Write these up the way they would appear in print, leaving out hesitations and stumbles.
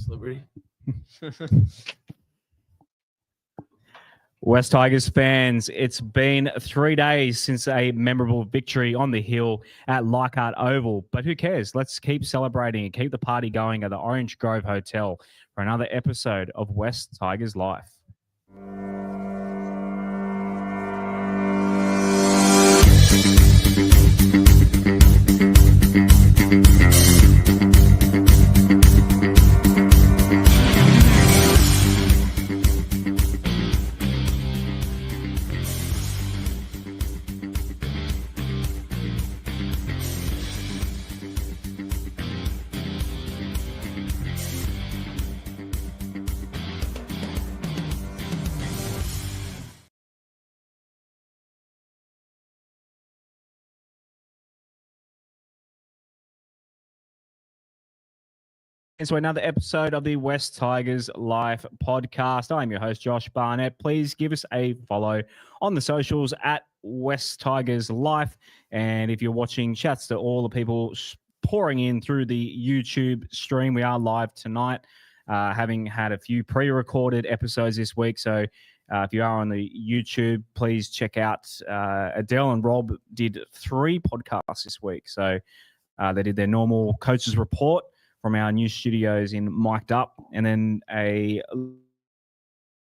celebrity. West Tigers fans, it's been 3 days since a memorable victory on the hill at Leichhardt Oval. But who cares? Let's keep celebrating and keep the party going at the Orange Grove Hotel for another episode of West Tigers Life. So another episode of the West Tigers Life podcast. I'm your host, Josh Barnett. Please give us a follow on the socials at West Tigers Life. And if you're watching, chats to all the people pouring in through the YouTube stream. We are live tonight, having had a few pre-recorded episodes this week. So if you are on the YouTube, please check out Adele and Rob did 3 podcasts this week. So they did their normal coaches report from our new studios in Mic'd Up, and then a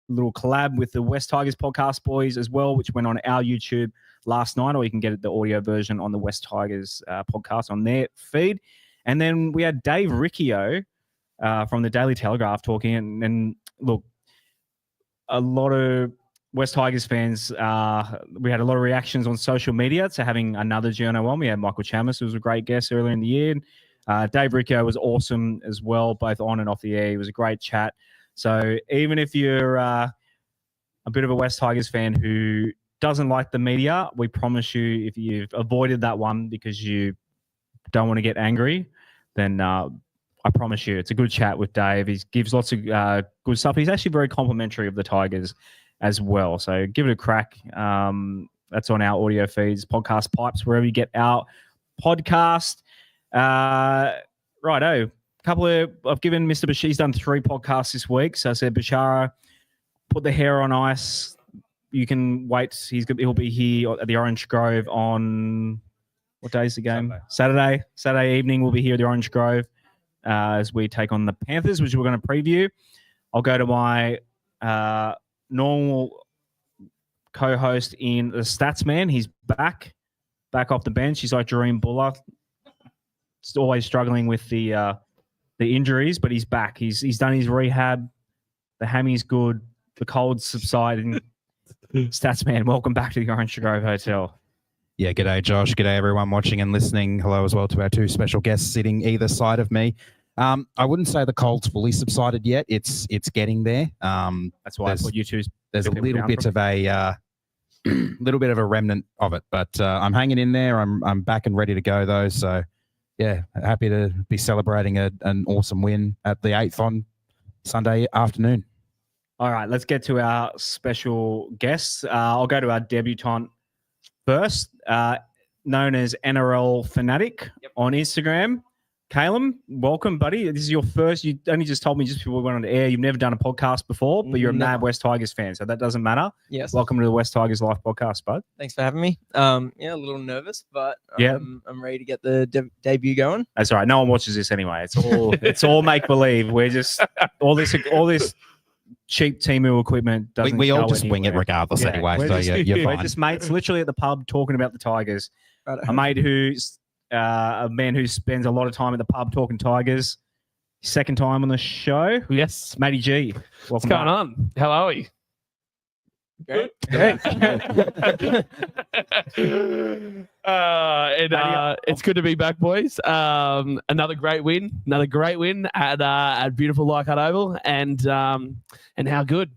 little collab with the West Tigers podcast boys as well, which went on our YouTube last night, or you can get the audio version on the West Tigers podcast on their feed. And then we had Dave Riccio from the Daily Telegraph talking, and look, a lot of West Tigers fans, we had a lot of reactions on social media to having another journo on. We had Michael Chamis, who was a great guest earlier in the year. Dave Riccio was awesome as well, both on and off the air. It was a great chat. So even if you're a bit of a West Tigers fan who doesn't like the media, we promise you, if you've avoided that one because you don't want to get angry, then I promise you it's a good chat with Dave. He gives lots of good stuff. He's actually very complimentary of the Tigers as well. So give it a crack. That's on our audio feeds, podcast pipes, wherever you get our podcast. Righto. I've given Mr. Bashir, he's done 3 podcasts this week. So I said, Bashara, put the hair on ice. You can wait. He'll be here at the Orange Grove on, what day is the game? Saturday evening. We'll be here at the Orange Grove as we take on the Panthers, which we're going to preview. I'll go to my normal co-host in the Stats Man. He's back off the bench. He's like Dream Buller. Always struggling with the injuries, but he's back. He's done his rehab. The hammy's good. The cold's subsiding. Stats Man, welcome back to the Orange Grove Hotel. Yeah, g'day, Josh. G'day, everyone watching and listening. Hello as well to our 2 special guests sitting either side of me. I wouldn't say the cold's fully subsided yet. It's getting there. That's why I put you two. There's a little bit of a remnant of it, but I'm hanging in there. I'm back and ready to go though. So. Yeah, happy to be celebrating an awesome win at the 8th on Sunday afternoon. All right, let's get to our special guests. I'll go to our debutant first, known as NRL Fanatic on Instagram. Calum, welcome, buddy. This is your first. You only just told me just before we went on the air you've never done a podcast before, but you're a mad West Tigers fan, so that doesn't matter. Yes. Welcome to the West Tigers Life podcast, bud. Thanks for having me. Yeah, a little nervous, but I'm ready to get the debut going. That's all right. No one watches this anyway. It's all make believe. We're just all this cheap Temu equipment doesn't. We all just wing it regardless anyway. So you're fine. We're just mates, literally at the pub talking about the Tigers. Right. A mate who's a man who spends a lot of time at the pub talking Tigers. Second time on the show. Yes. Matty G. What's going on? How are we? Great. It's good to be back, boys. Another great win at beautiful Leichhardt Oval, and how good.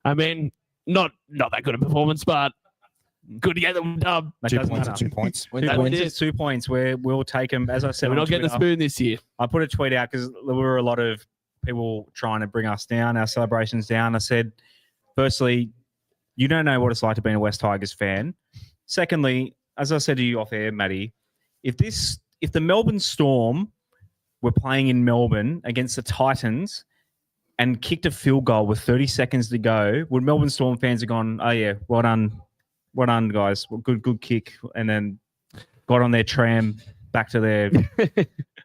I mean, not that good a performance, but good to get them dub. 2 points and 2 points. 2 points where we'll take them. As I said, we're not getting the spoon this year. I put a tweet out because there were a lot of people trying to bring us down, our celebrations down. I said, firstly, you don't know what it's like to be a West Tigers fan. Secondly, as I said to you off air, Matty, if the Melbourne Storm were playing in Melbourne against the Titans and kicked a field goal with 30 seconds to go, would Melbourne Storm fans have gone, oh, yeah, well done, guys. Well, good kick. And then got on their tram back to their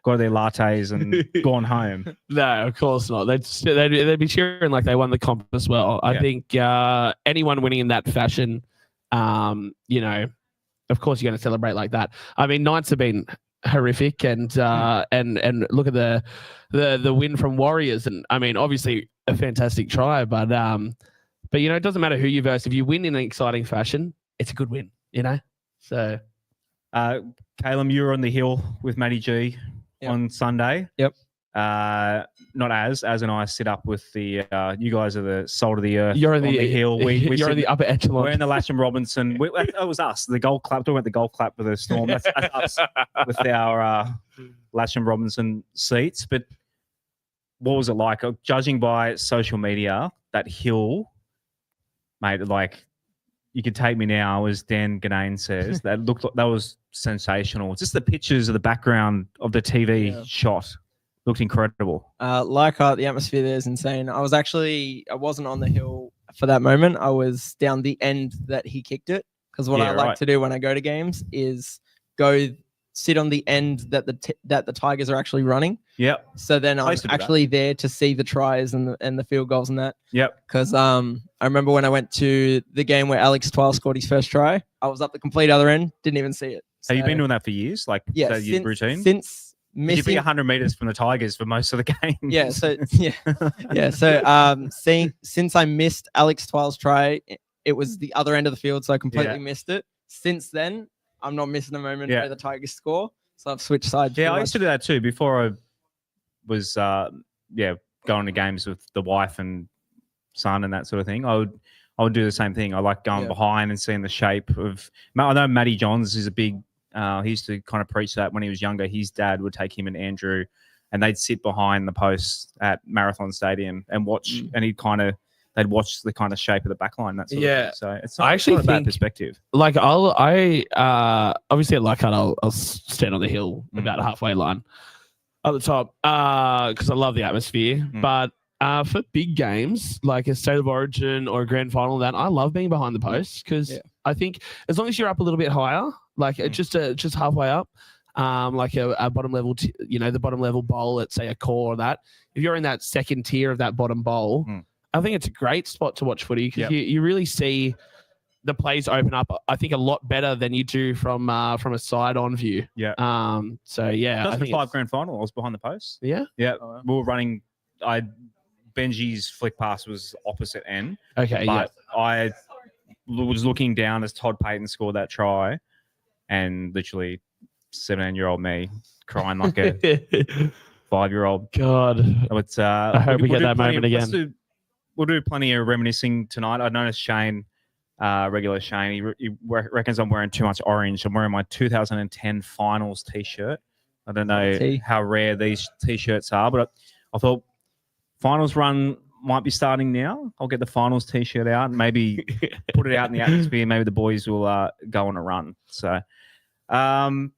got their lattes and gone home. No, of course not. They'd be cheering like they won the comp as well. I think anyone winning in that fashion, you know, of course you're going to celebrate like that. I mean, Knights have been horrific, and look at the win from Warriors, and I mean, obviously a fantastic try, but you know, it doesn't matter who you verse. If you win in an exciting fashion, it's a good win, you know. So, Calum, you were on the hill with Matty G on Sunday. Yep. Not as and I sit up with the you guys are the salt of the earth. You're on the hill. You're in the upper echelon. We're in the Lasham Robinson. That was us. The gold clap. Talking about the gold clap with the Storm. That's us with our Lasham Robinson seats. But what was it like? Judging by social media, that hill, mate. Like, you could take me now, as Dan Ganane says. That was sensational. Just the pictures of the background of the TV shot looked incredible. Leichhardt, the atmosphere there is insane. I wasn't on the hill for that moment. I was down the end that he kicked it, because what I like to do when I go to games is go sit on the end that the Tigers are actually running. Yep. So then I'm actually there to see the tries and the field goals and that. Yep. Because I remember when I went to the game where Alex Twile scored his first try, I was up the complete other end, didn't even see it. So, have you been doing that for years? Like, your routine? Since missing... You'd be 100 meters from the Tigers for most of the game. Yeah. So since I missed Alex Twile's try, it was the other end of the field, so I completely missed it. Since then, I'm not missing a moment where the Tigers score, so I've switched sides. Yeah, I used to do that too before I was going to games with the wife and son and that sort of thing. I would do the same thing. I like going behind and seeing the shape of. I know Matty Johns is a big. He used to kind of preach that when he was younger. His dad would take him and Andrew, and they'd sit behind the posts at Marathon Stadium and watch, and they'd watch the kind of shape of the backline. That sort of thing. So it's not, not a bad perspective. Like obviously at Leichhardt, I'll stand on the hill about halfway line at the top because I love the atmosphere. But for big games like a State of Origin or a grand final, I love being behind the posts because I think as long as you're up a little bit higher, like just halfway up, like a bottom level, the bottom level bowl, let's say a core or that. If you're in that second tier of that bottom bowl, I think it's a great spot to watch footy because you really see the plays open up, I think, a lot better than you do from a side-on view. Yeah. So, yeah. That's the 5 grand final. I was behind the post. Yeah? Yeah. Oh, wow. We were running... Benji's flick pass was opposite end. Okay, but I was looking down as Todd Payton scored that try, and literally 17-year-old me crying like a 5-year-old. God. It's, I hope we get that moment again. We'll do plenty of reminiscing tonight. I noticed Shane, regular Shane, he reckons I'm wearing too much orange. I'm wearing my 2010 finals T-shirt. I don't know how rare these T-shirts are, but I thought finals run might be starting now. I'll get the finals T-shirt out and maybe put it out in the atmosphere. Maybe the boys will go on a run. So, all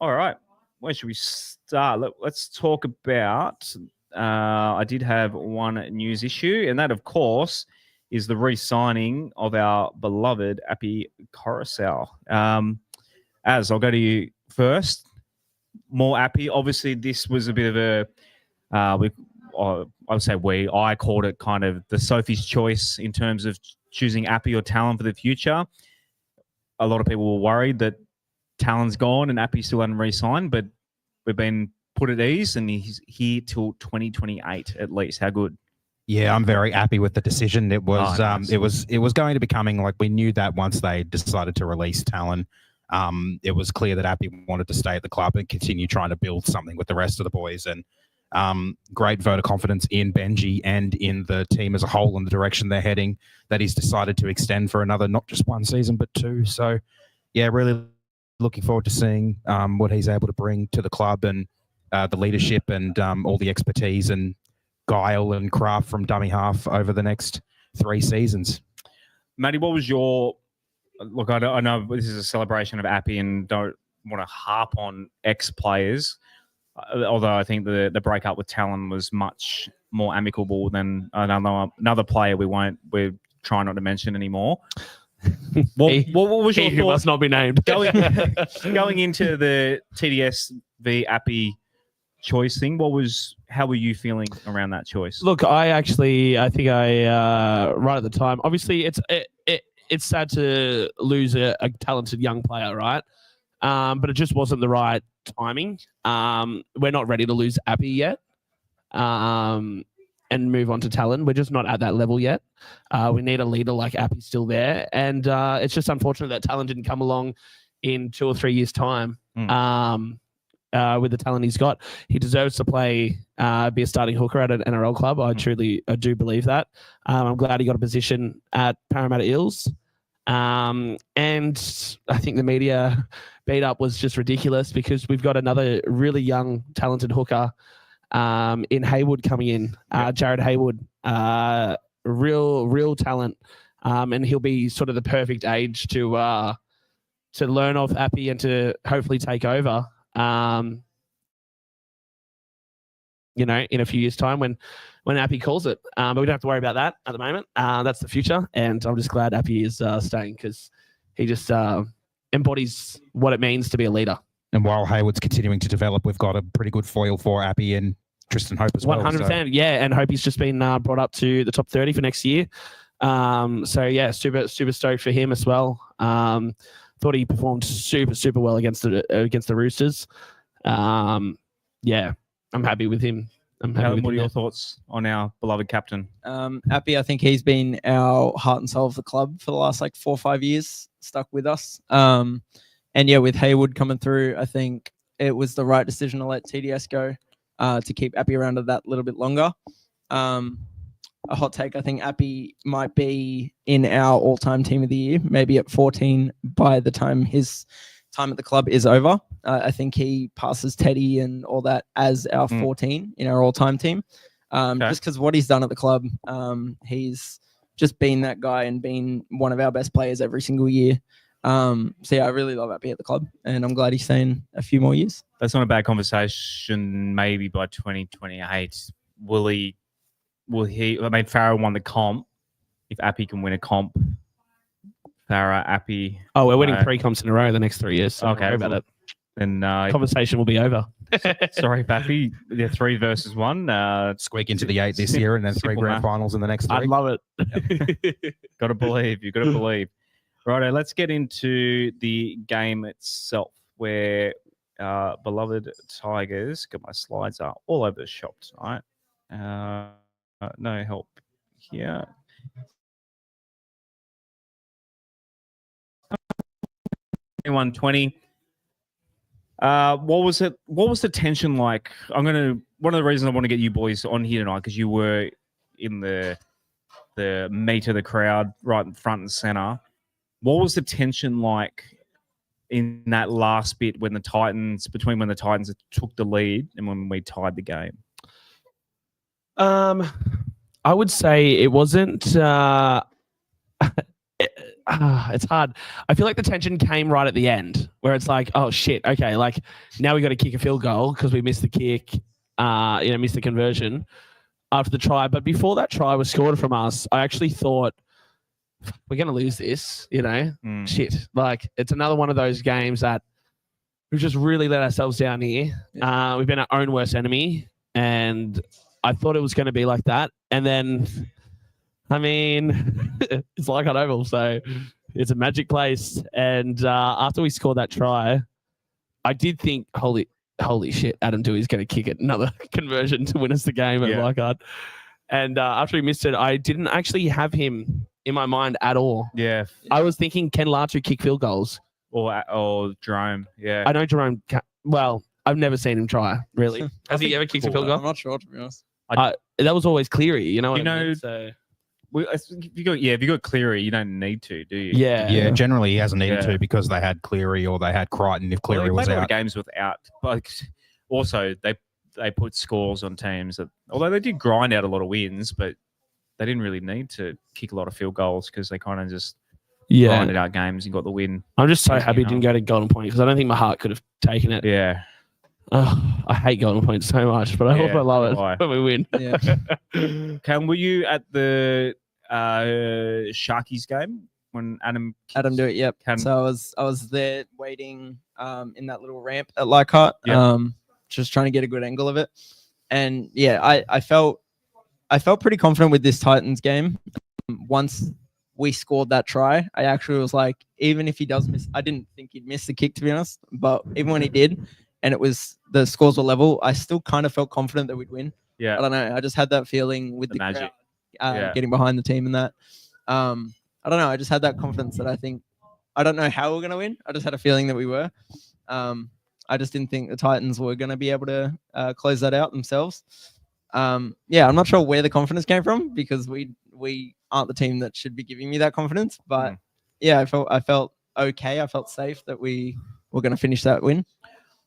right. Where should we start? Let's talk about... I did have one news issue, and that, of course, is the re-signing of our beloved Appy Koroisau. I'll go to you first. More Appy. Obviously, this was a bit of a... I called it kind of the Sophie's choice in terms of choosing Appy or Talyn for the future. A lot of people were worried that Talyn's gone and Appy still hadn't re-signed, but we've been put at ease and he's here till 2028 at least. How good? Yeah, I'm very happy with the decision. It was it was going to be coming. Like, we knew that once they decided to release Talyn, it was clear that Appy wanted to stay at the club and continue trying to build something with the rest of the boys. And great vote of confidence in Benji and in the team as a whole and the direction they're heading, that he's decided to extend for another, not just one season, but 2. So, yeah, really looking forward to seeing what he's able to bring to the club and the leadership and all the expertise and guile and craft from dummy half over the next 3 seasons. Matty, what was your... Look, I know this is a celebration of Appy and don't want to harp on ex-players, although I think the breakup with Talyn was much more amicable than another player we're trying not to mention anymore. What was your He thought must not be named. going into the TDS v Appy choice thing? How were you feeling around that choice? Look, I think right at the time, obviously it's sad to lose a talented young player, right? But it just wasn't the right timing. We're not ready to lose Appy yet. And move on to Talyn. We're just not at that level yet. We need a leader like Appy still there. And it's just unfortunate that Talyn didn't come along in 2 or 3 years' time with the talent he's got. He deserves to be a starting hooker at an NRL club. I do believe that. I'm glad he got a position at Parramatta Eels. And I think the media beat up was just ridiculous because we've got another really young, talented hooker in Haywood coming in, Jared Haywood, real talent, and he'll be sort of the perfect age to learn off Appy and to hopefully take over. In a few years' time when Appy calls it, but we don't have to worry about that at the moment. That's the future, and I'm just glad Appy is staying because he just embodies what it means to be a leader. And while Haywood's continuing to develop, we've got a pretty good foil for Appy and Tristan Hope as well. 100%, so. Yeah, and Hope's just been brought up to the top 30 for next year. So yeah, super stoked for him as well. Thought he performed super well against the Roosters. Yeah, I'm happy with him. What are your thoughts on our beloved captain? Appy, I think he's been our heart and soul of the club for the last 4 or 5 years, stuck with us. And yeah, with Haywood coming through, I think it was the right decision to let TDS go. To keep Appy around that little bit longer. A hot take, I think Appy might be in our all-time team of the year, maybe at 14 by the time his time at the club is over. I think he passes Teddy and all that as our 14 in our all-time team. Just because what he's done at the club, he's just been that guy and been one of our best players every single year. So yeah, I really love Appy at the club, and I'm glad he's staying a few more years. That's not a bad conversation. Maybe by 2028, will he? I mean, Farah won the comp. If Appy can win a comp, Farah, Appy. Oh, we're winning 3 comps in a row the next 3 years. So okay, don't worry about it. Then conversation will be over. Sorry, Appy. Yeah, 3 versus 1. Squeak into the 8 this year, and then 3 grand finals in the next 3. I'd love it. Yep. Got to believe. You got to believe. Righto, let's get into the game itself, where beloved Tigers, got my slides are all over the shop tonight. No help here. $21.20. What was it? What was the tension like? One of the reasons I want to get you boys on here tonight because you were in the meat of the crowd, right in front and center. What was the tension like in that last bit when the Titans took the lead and when we tied the game? I would say it wasn't. It's hard. I feel like the tension came right at the end, where it's like, oh shit, okay, like now we got to kick a field goal because we missed the kick, missed the conversion after the try. But before that try was scored from us, I actually thought we're going to lose this. Shit, like it's another one of those games that we've just really let ourselves down here. We've been our own worst enemy, and I thought it was going to be like that, and then. I mean, it's Leichhardt Oval, so it's a magic place. And after we scored that try, I did think, holy shit, Adam Doueihi's going to kick it. Another conversion to win us the game at Leichhardt. And after he missed it, I didn't actually have him in my mind at all. Yeah. I was thinking, can Latu kick field goals? Or Jerome, yeah. I know Jerome well, I've never seen him try, really. Has he ever kicked a field goal? I'm not sure, to be honest. That was always Cleary, you know what I mean? So... if you got Cleary, you don't need to, do you? Yeah. Generally, he hasn't needed to because they had Cleary or they had Crichton if Cleary was out. Games without, but also they put scores on teams that, although they did grind out a lot of wins, but they didn't really need to kick a lot of field goals because they kind of just grinded out games and got the win. I'm just so happy it didn't go to Golden Point because I don't think my heart could have taken it. Yeah. I hate Golden Point so much, but I hope Yeah, I love so do I. it when we win. Yeah. Cam, were you at the Sharkies game when Adam Do it. Yep. Can- So I was there waiting in that little ramp at Leichhardt, Yep. just trying to get a good angle of it. And yeah, I felt pretty confident with this Titans game. Once we scored that try, I actually was like, even if he does miss, I didn't think he'd miss the kick, to be honest. But even when he did, and the scores were level, I still kind of felt confident that we'd win. Yeah. I don't know. I just had that feeling with the magic. crowd, getting behind the team and that. I don't know. I just had that confidence that I don't know how we're going to win. I just had a feeling that we were. I just didn't think the Titans were going to be able to close that out themselves. I'm not sure where the confidence came from because we aren't the team that should be giving me that confidence. But I felt okay. I felt safe that we were going to finish that win.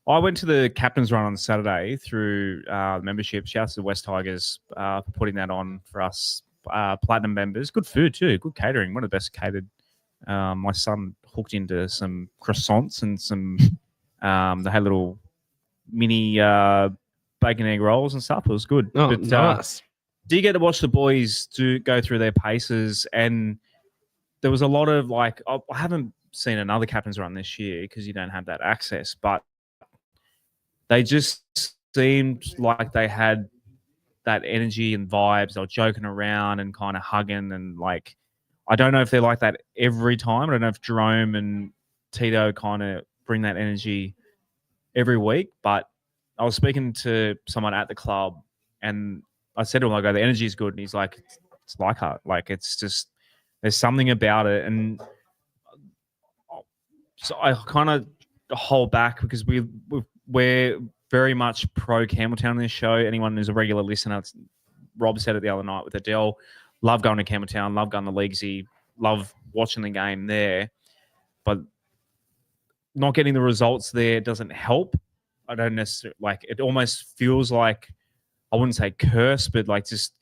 I went to the captain's run on Saturday through membership. Shouts to the West Tigers for putting that on for us platinum members. Good food too. Good catering. One of the best catered. My son hooked into some croissants and some. They had little mini bacon egg rolls and stuff. It was good. Oh, But, nice. do you get to watch the boys go through their paces? And there was a lot of I haven't seen another captain's run this year because you don't have that access, but they just seemed like they had that energy and vibes. They were joking around and kind of hugging and I don't know if they're like that every time. I don't know if Jerome and Tito kind of bring that energy every week, but I was speaking to someone at the club and I said to him, the energy is good. And he's like, it's Leichhardt. It's just, there's something about it. And so I kind of hold back because we're very much pro Campbelltown on this show. Anyone who's a regular listener, Rob said it the other night with Adele, love going to Campbelltown, love going to Leaguesy, love watching the game there. But not getting the results there doesn't help. I don't necessarily it almost feels like, I wouldn't say curse, but just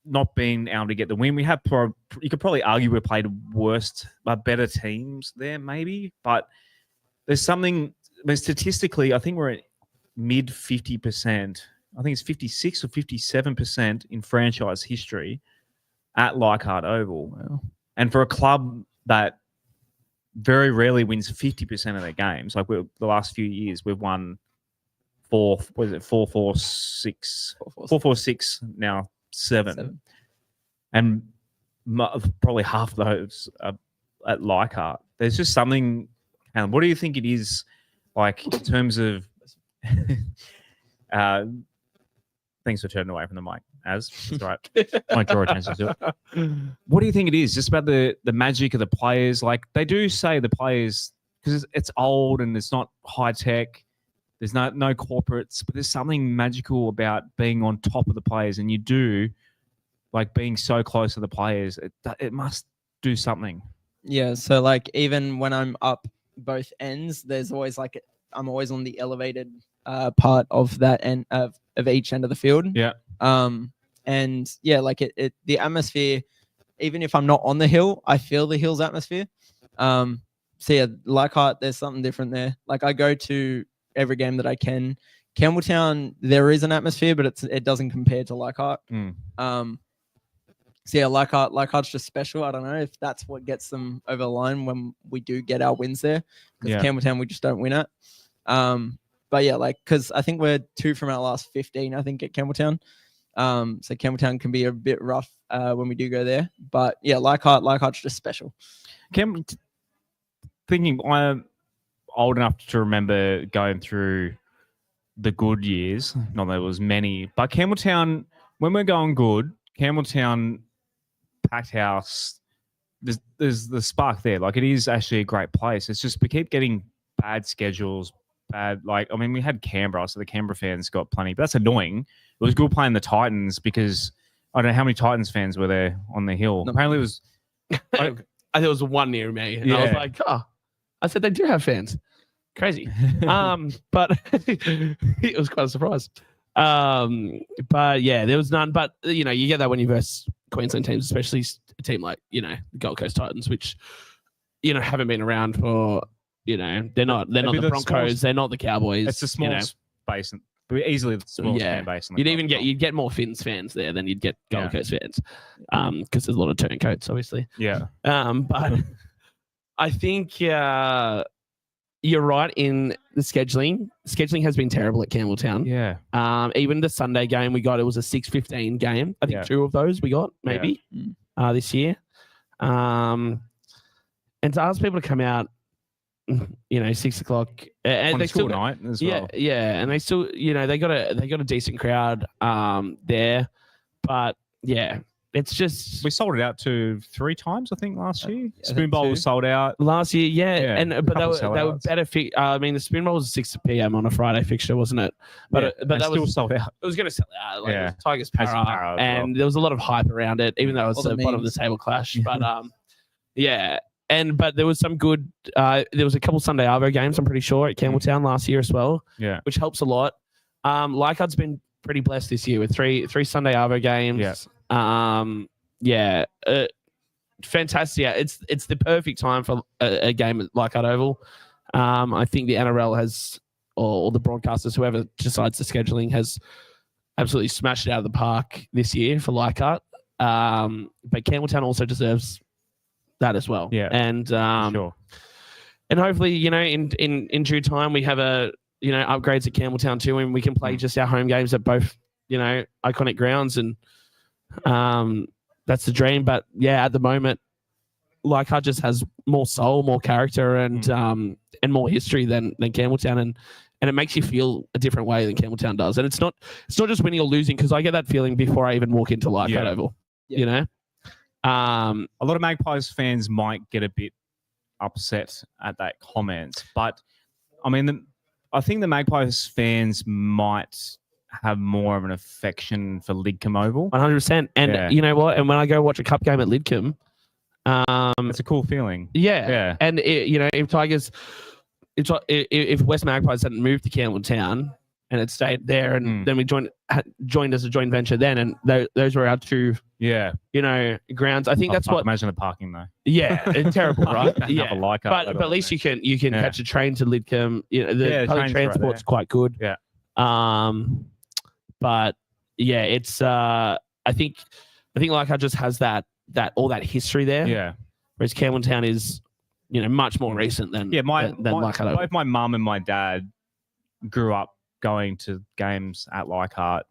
not being able to get the win. We have you could probably argue we played better teams there maybe, but there's something. Statistically, I think we're at mid 50%. I think it's 56 or 57% in franchise history at Leichhardt Oval. Wow. And for a club that very rarely wins 50% of their games, the last few years, we've won 4-4-6 now 7. And probably half of those are at Leichhardt. There's just something. And what do you think it is? In terms of thanks for turning away from the mic. That's right. Might draw attention to it. What do you think it is? Just about the magic of the players? They do say the players, because it's old and it's not high tech. There's no corporates, but there's something magical about being on top of the players, and you do being so close to the players. It must do something. Yeah. So even when I'm up both ends, there's always I'm always on the elevated part of that end of each end of the field. Yeah. And yeah, the atmosphere, even if I'm not on the hill, I feel the hill's atmosphere. So yeah, Leichhardt, there's something different there. I go to every game that I can. Campbelltown, there is an atmosphere, but it doesn't compare to Leichhardt. So yeah, Leichhardt's just special. I don't know if that's what gets them over the line when we do get our wins there. Because Campbelltown, we just don't win it. But yeah, because I think we're 2 from our last 15, I think, at Campbelltown. So Campbelltown can be a bit rough when we do go there. But yeah, Leichhardt's just special. Thinking I'm old enough to remember going through the good years. Not that there was many, but Campbelltown, when we're going good, Campbelltown packed house. There's the spark there. It is actually a great place. It's just we keep getting bad schedules. We had Canberra, so the Canberra fans got plenty, but that's annoying. It was good playing the Titans because I don't know how many Titans fans were there on the hill. Apparently it was. I think it was one near me, and I was like, I said they do have fans. Crazy. But it was quite a surprise. But yeah, there was none. But you get that when you verse Queensland teams, especially a team like Gold Coast Titans, which haven't been around for you know, they're not It'd be the the Broncos, smallest- they're not the Cowboys. It's the smallest basin, easily the smallest fan base. You'd get more Finns fans there than you'd get Gold Coast fans, because there's a lot of turncoats, obviously. Yeah. But I think you're right in the scheduling. Scheduling has been terrible at Campbelltown. Yeah. Even the Sunday game we got, it was a 6:15 game. I think 2 of those we got maybe this year. And to ask people to come out, 6 o'clock, and they still night as well. Yeah, and they still, they got a decent crowd there, but yeah, it's just we sold it out 3 times I think last year. Spoon Bowl was sold out last year, but they were better. I mean, the Spoon Bowl was a 6 p.m. on a Friday fixture, wasn't it? But that still was sold out. It was going to sell out. It was Tigers Para, and there was a lot of hype around it, even though it was the bottom of the table clash. But but there was some good. There was a couple Sunday Arvo games, I'm pretty sure, at Campbelltown last year as well. Yeah, which helps a lot. Leichhardt's been pretty blessed this year with three Sunday Arvo games. Yeah. Fantastic. Yeah, it's the perfect time for a game at Leichhardt Oval. I think the NRL has, or the broadcasters, whoever decides the scheduling, has absolutely smashed it out of the park this year for Leichhardt. But Campbelltown also deserves that as well. Yeah, and sure. And hopefully, in due time, we have upgrades at Campbelltown too, and we can play just our home games at both, iconic grounds, and that's the dream. But yeah, at the moment, Leichhardt just has more soul, more character, and more history than Campbelltown, and it makes you feel a different way than Campbelltown does. And it's not just winning or losing, because I get that feeling before I even walk into Leichhardt Oval. Yeah. A lot of Magpies fans might get a bit upset at that comment, but I mean, I think the Magpies fans might have more of an affection for Lidcombe Oval. 100%. And you know what? And when I go watch a cup game at Lidcombe, it's a cool feeling. Yeah. And if Tigers, if West Magpies hadn't moved to Campbelltown and it stayed there, and then we joined as a joint venture then, and those were our two grounds. I think that's what. Imagine the parking though. Yeah, it's terrible, right? Yeah, but at least you can catch a train to Lidcombe. The public transport's quite good. Yeah. But yeah, it's I think Leichhardt just has that all that history there. Yeah. Whereas Campbelltown is much more recent than Leichhardt. Both my mum and my dad grew up going to games at Leichhardt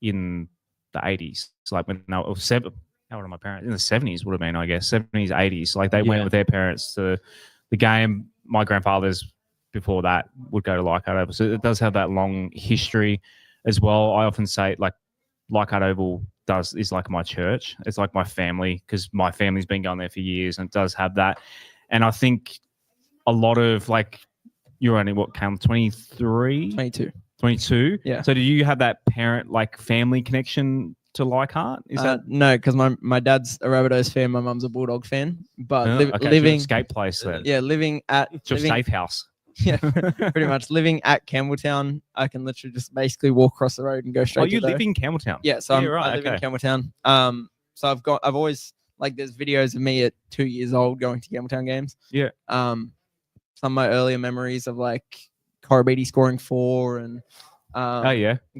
in the 80s. So like when they were seven, how old are my parents? In the 70s would have been, I guess, 70s, 80s. Like they went with their parents to the game. My grandfathers before that would go to Leichhardt Oval. So it does have that long history as well. I often say like Leichhardt Oval is like my church. It's like my family, because my family's been going there for years, and it does have that. And I think a lot of you're only what, Cam, 23? 22? Yeah. So do you have that parent, family connection to Leichhardt? Is that no, because my dad's a Rabbitohs fan, my mum's a Bulldog fan. But living escape place then. Yeah, living at it's your safe house. Yeah, pretty much. Living at Campbelltown, I can literally just basically walk across the road and go straight. Oh, you live in Campbelltown? Yeah, so I live in Campbelltown. So I've always there's videos of me at 2 years old going to Campbelltown games. Yeah. Some of my earlier memories of Koroisau scoring 4 and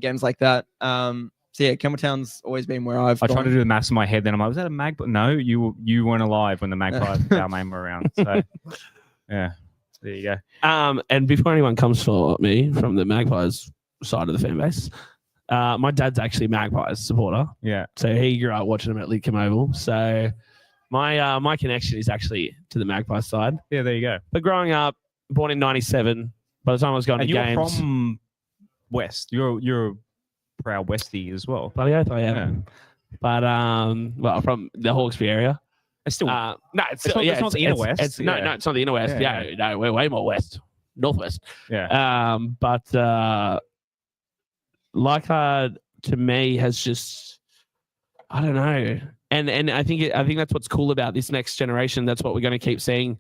games like that. So yeah, Campbelltown's always been where I tried to do the maths in my head. Then I'm like, was that a Magpie? No, you weren't alive when the Magpies our name were around. So yeah, there you go. And before anyone comes for me from the Magpies side of the fan base, my dad's actually a Magpies supporter. Yeah. So he grew up watching them at Lidcombe Oval. So my connection is actually to the Magpies side. Yeah, there you go. But growing up, born in '97, by the time I was going to games, you're from West. You're a proud Westie as well. Bloody oath, I am. Yeah. But from the Hawkesbury area. It's still no, it's not the inner west. No, it's not the inner west. No, we're way more west, northwest. Yeah. But Leichhardt to me has just, I don't know, and I think that's what's cool about this next generation. That's what we're going to keep seeing.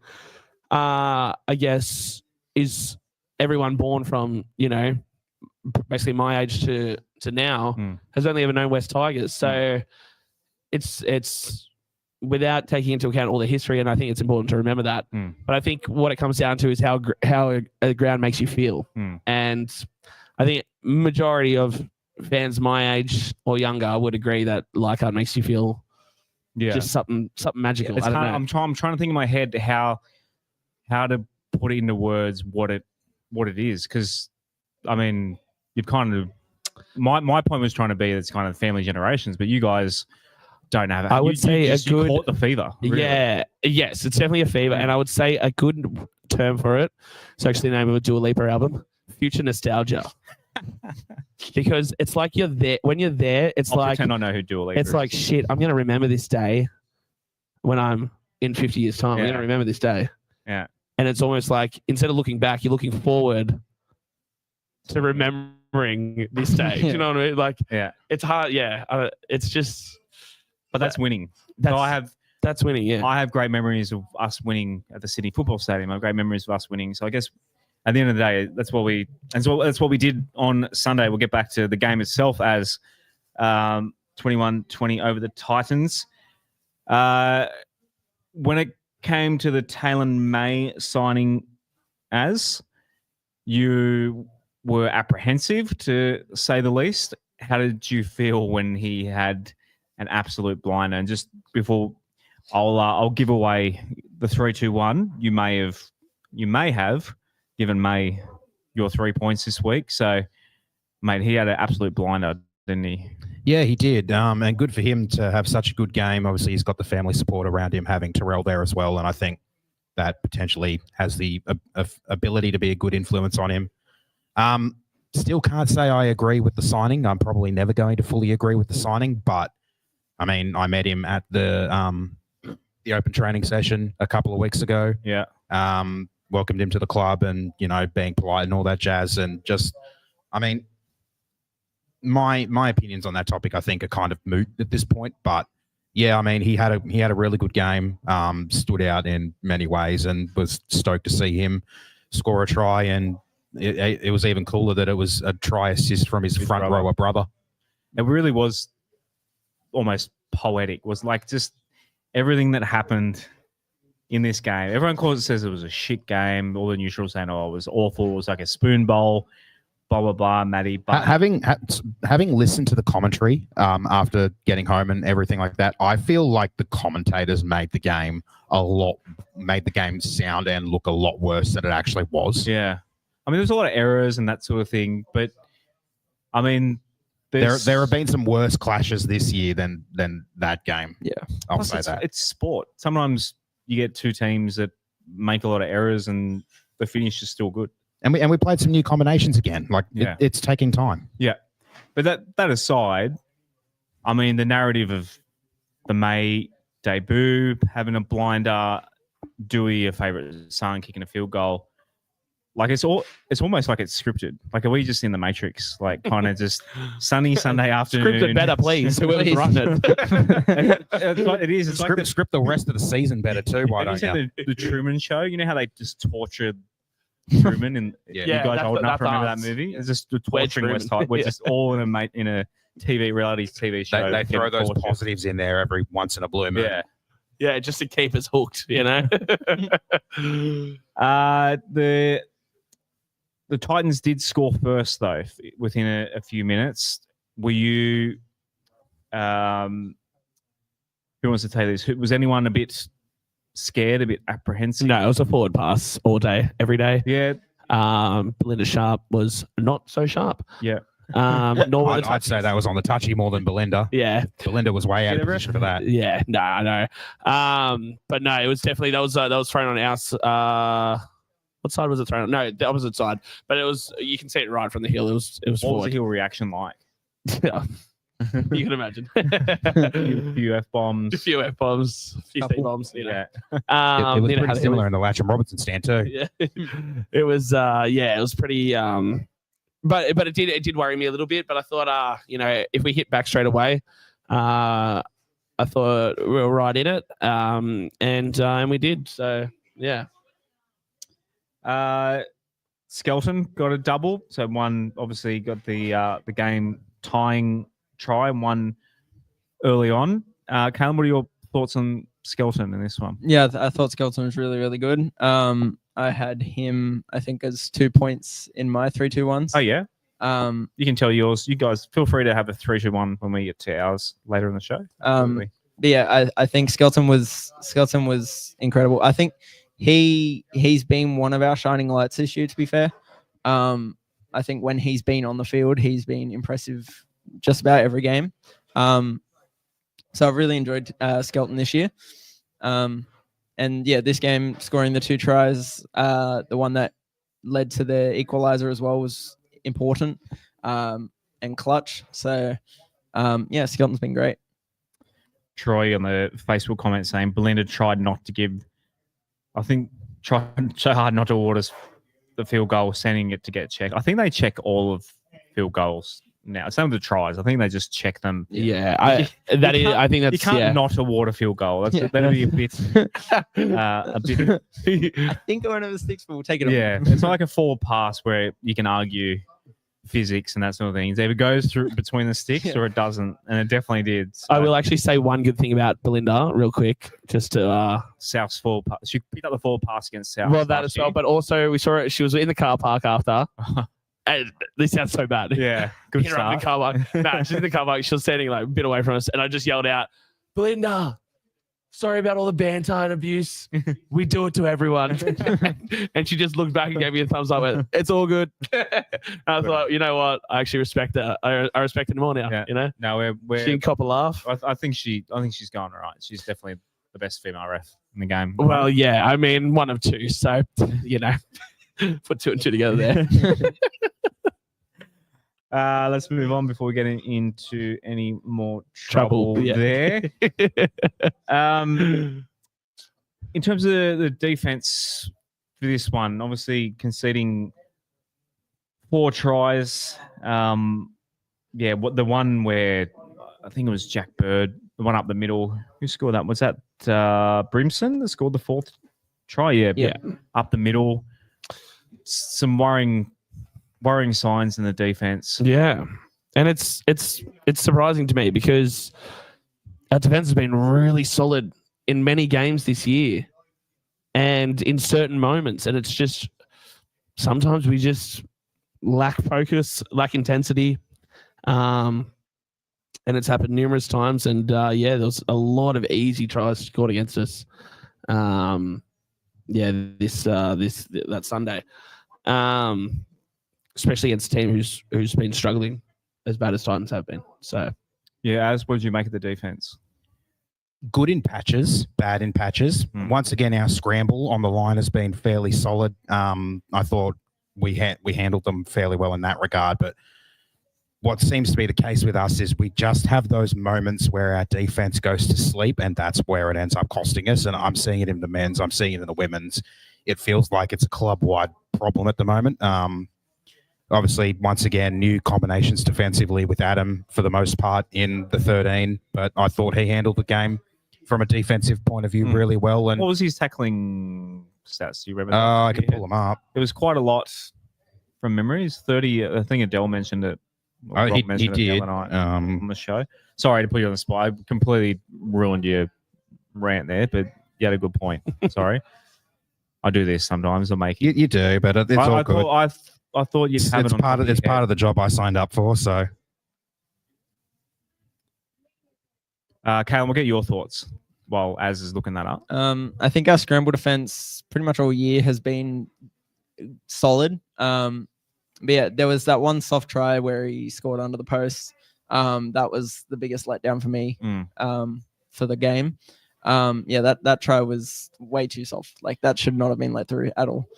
I guess is everyone born from basically my age to now has only ever known West Tigers. So it's without taking into account all the history, and I think it's important to remember that. But I think what it comes down to is how a ground makes you feel. And I think majority of fans my age or younger would agree that Leichhardt makes you feel just something magical. It's I'm trying to think in my head how to put it into words what it is, because I mean you've kind of my point was trying to be it's kind of family generations, but you guys don't have it. I would say you caught the fever. Really. Yes, it's definitely a fever, and I would say a good term for it. It's actually the name of a Doueihi album, Future Nostalgia. Because it's like you're there when you're there. I'll pretend I know who Doueihi is. It's like shit. I'm gonna remember this day when I'm in 50 years' time. I'm gonna remember this day. Yeah, and it's almost like instead of looking back, you're looking forward to remembering this day. Do you know what I mean? Like, it's hard. Yeah, it's just. But that's winning. That's winning. Yeah, I have great memories of us winning at the Sydney Football Stadium. I have great memeries of us winning. So I guess at the end of the day, that's what we did on Sunday. We'll get back to the game itself as 21-20 over the Titans. When it came to the Talyn May signing, as you were apprehensive to say the least, how did you feel when he had an absolute blinder? And just before I'll give away the 3-2-1, you may have given May your 3 points this week. So, mate, he had an absolute blinder, didn't he? Yeah, he did. And good for him to have such a good game. Obviously, he's got the family support around him, having Terrell there as well. And I think that potentially has the ability to be a good influence on him. Still can't say I agree with the signing. I'm probably never going to fully agree with the signing, but I mean, I met him at the open training session a couple of weeks ago. Yeah. Welcomed him to the club and, being polite and all that jazz. And just, I mean, my opinions on that topic, I think, are kind of moot at this point. But yeah, I mean, he had a really good game, stood out in many ways, and was stoked to see him score a try. And it was even cooler that it was a try assist from his front rower brother. It really was almost poetic. Was like just everything that happened in this game. Everyone says it was a shit game. All the neutrals saying, "Oh, it was awful. It was like a spoon bowl." Blah blah blah. Matty, but having listened to the commentary after getting home and everything like that, I feel like the commentators made the game sound and look a lot worse than it actually was. Yeah, I mean, there's a lot of errors and that sort of thing, but I mean. There have been some worse clashes this year than that game. Yeah, I'll say that. It's sport. Sometimes you get two teams that make a lot of errors and the finish is still good. And we played some new combinations again. Like it's taking time. Yeah, but that aside, I mean the narrative of the May debut, having a blinder, Doueihi, a favourite son, kicking a field goal. Like it's almost like it's scripted. Like are we just in the Matrix? Like kind of just sunny Sunday afternoon. Script it better, please. Whoever's writing it. It is. It's like script the rest of the season better too. Why don't you? The Truman Show. You know how they just tortured Truman and you guys old enough to remember that movie? It's just the torturing West Type. We're just all in a reality TV show. They throw those positives in there every once in a blue moon. Yeah, just to keep us hooked. The Titans did score first, though, within a few minutes. Were you... who wants to take this? Was anyone a bit scared, a bit apprehensive? No, it was a forward pass all day, every day. Yeah. Belinda Sharp was not so sharp. Yeah. I'd say that was on the touchy more than Belinda. Yeah. Belinda was way out of position for that. Yeah, no, I know. But no, it was definitely... That was thrown on our... what side was it thrown on? No, the opposite side. But it was, you can see it right from the hill. It was What forward. was the hill reaction like? Yeah. You can imagine. A few F-bombs. A few F-bombs, a few C-bombs. It was pretty similar in the Latcham Robertson stand too. Yeah. It was, it was pretty, but it did worry me a little bit. But I thought, if we hit back straight away, I thought we were right in it, and we did. So yeah. Skelton got a double, so one obviously got the game tying try and one early on. Callum, what are your thoughts on Skelton in this one? Yeah, I thought Skelton was really, really good. I had him, I think, as 2 points in my 3-2-1s. Oh, yeah? Um, You can tell yours. You guys feel free to have a 3-2-1 when we get to ours later in the show. but yeah, I think Skelton was incredible. I think he's been one of our shining lights this year, to be fair. I think when he's been on the field, he's been impressive just about every game. So I've really enjoyed Skelton this year. And yeah, this game, scoring the 2 tries, the one that led to the equalizer as well, was important and clutch. So yeah, Skelton's been great. Troy on the Facebook comment saying Belinda tried so hard not to award us the field goal, sending it to get checked. I think they check all of field goals now. Some of the tries, I think they just check them. Yeah, I think that's you can't not award a field goal. That'd be a bit. I think one of the sticks will take it. Yeah, it's not like a forward pass where you can argue physics and that sort of thing. It either goes through between the sticks or it doesn't, and it definitely did. So. I will actually say one good thing about Belinda real quick, just to South's forward pass. She picked up the forward pass against South. well, that as well, but also we saw her. She was in the car park after. And this sounds so bad. Yeah, good Hit her up in the car park. No, she's in the car park. She was standing like a bit away from us, and I just yelled out, "Belinda, sorry about all the banter and abuse. We do it to everyone." And she just looked back and gave me a thumbs up. Went, "It's all good." I thought, you know what? I actually respect that. I respect it more now. Yeah. You know, no, we're she didn't cop a laugh. I think she's going all right. She's definitely the best female ref in the game. Well, yeah, I mean, one of two. So you know, put 2 and 2 together there. Let's move on before we get into any more trouble yeah. there. In terms of the defense for this one, obviously conceding 4 tries. The one where I think it was Jack Bird, the one up the middle. Who scored that? Was that Brimson that scored the 4th try? Yeah. Up the middle. Some worrying signs in the defense. Yeah, and it's surprising to me because our defense has been really solid in many games this year, and in certain moments, and it's just sometimes we just lack focus, lack intensity, and it's happened numerous times. And there was a lot of easy tries scored against us. That Sunday. Especially against a team who's been struggling as bad as Titans have been. So, yeah, what did you make of the defense? Good in patches, bad in patches. Once again, our scramble on the line has been fairly solid. I thought we handled them fairly well in that regard. But what seems to be the case with us is we just have those moments where our defense goes to sleep, and that's where it ends up costing us. And I'm seeing it in the men's, I'm seeing it in the women's. It feels like it's a club-wide problem at the moment. Obviously, once again, new combinations defensively with Adam for the most part in the 13, but I thought he handled the game from a defensive point of view really well. And what was his tackling stats? Do you remember? I could pull them up. It was quite a lot from memory. It's 30. I think Adele mentioned it. He did on the show. Sorry to put you on the spot. I completely ruined your rant there, but you had a good point. Sorry. I do this sometimes. I make it. You do, but it's all good. I thought you'd have it on it's part of the job I signed up for. So, Calum, we'll get your thoughts while Az is looking that up. I think our scramble defense pretty much all year has been solid. But yeah, there was that one soft try where he scored under the post. That was the biggest letdown for me for the game. That try was way too soft. Like, that should not have been let through at all.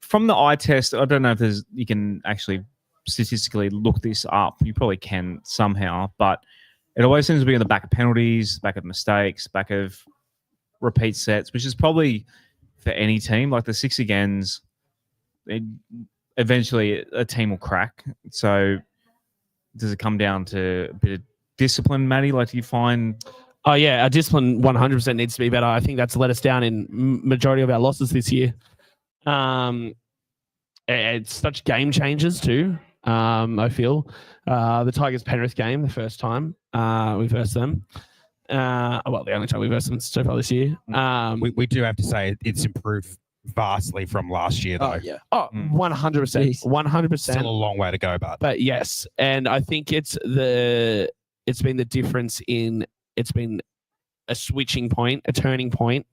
From the eye test, I don't know if you can actually statistically look this up. You probably can somehow, but it always seems to be in the back of penalties, back of mistakes, back of repeat sets, which is probably for any team. Like the 6 agains, eventually a team will crack. So does it come down to a bit of discipline, Matty? Like, do you find... Oh, yeah, our discipline 100% needs to be better. I think that's let us down in majority of our losses this year. It's such game changers too, I feel. The Tigers-Penrith game, the first time we versed them. well, the only time we've versed them so far this year. We do have to say it's improved vastly from last year, though. Oh yeah. 100%, Jeez. 100%. Still a long way to go, But yes, and I think it's been the difference in it's been a switching point, a turning point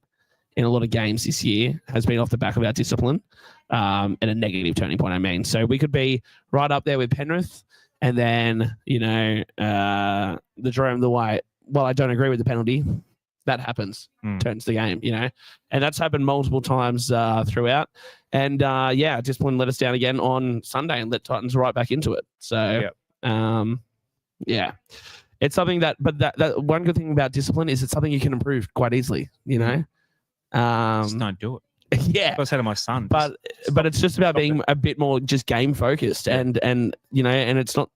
in a lot of games this year has been off the back of our discipline, and a negative turning point. I mean, so we could be right up there with Penrith, and then the Jerome the White. Well, I don't agree with the penalty. That happens, turns the game, and that's happened multiple times throughout. And discipline let us down again on Sunday and let Titans right back into it. So, it's something but that one good thing about discipline is it's something you can improve quite easily, Just don't do it. Yeah. I said to my son. But it's just about being a bit more just game focused and and it's not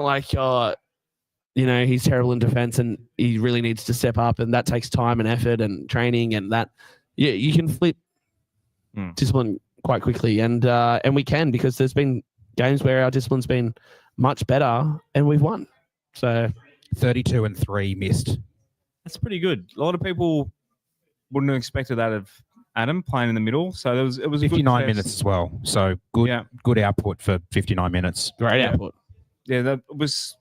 like he's terrible in defense and he really needs to step up, and that takes time and effort and training, and that you can flip discipline quite quickly, and we can, because there's been games where our discipline's been much better and we've won. So 32 and 3 missed. That's pretty good. A lot of people wouldn't have expected that of Adam playing in the middle. So it was 59 minutes as well. So good output for 59 minutes. Great output. Yeah, that was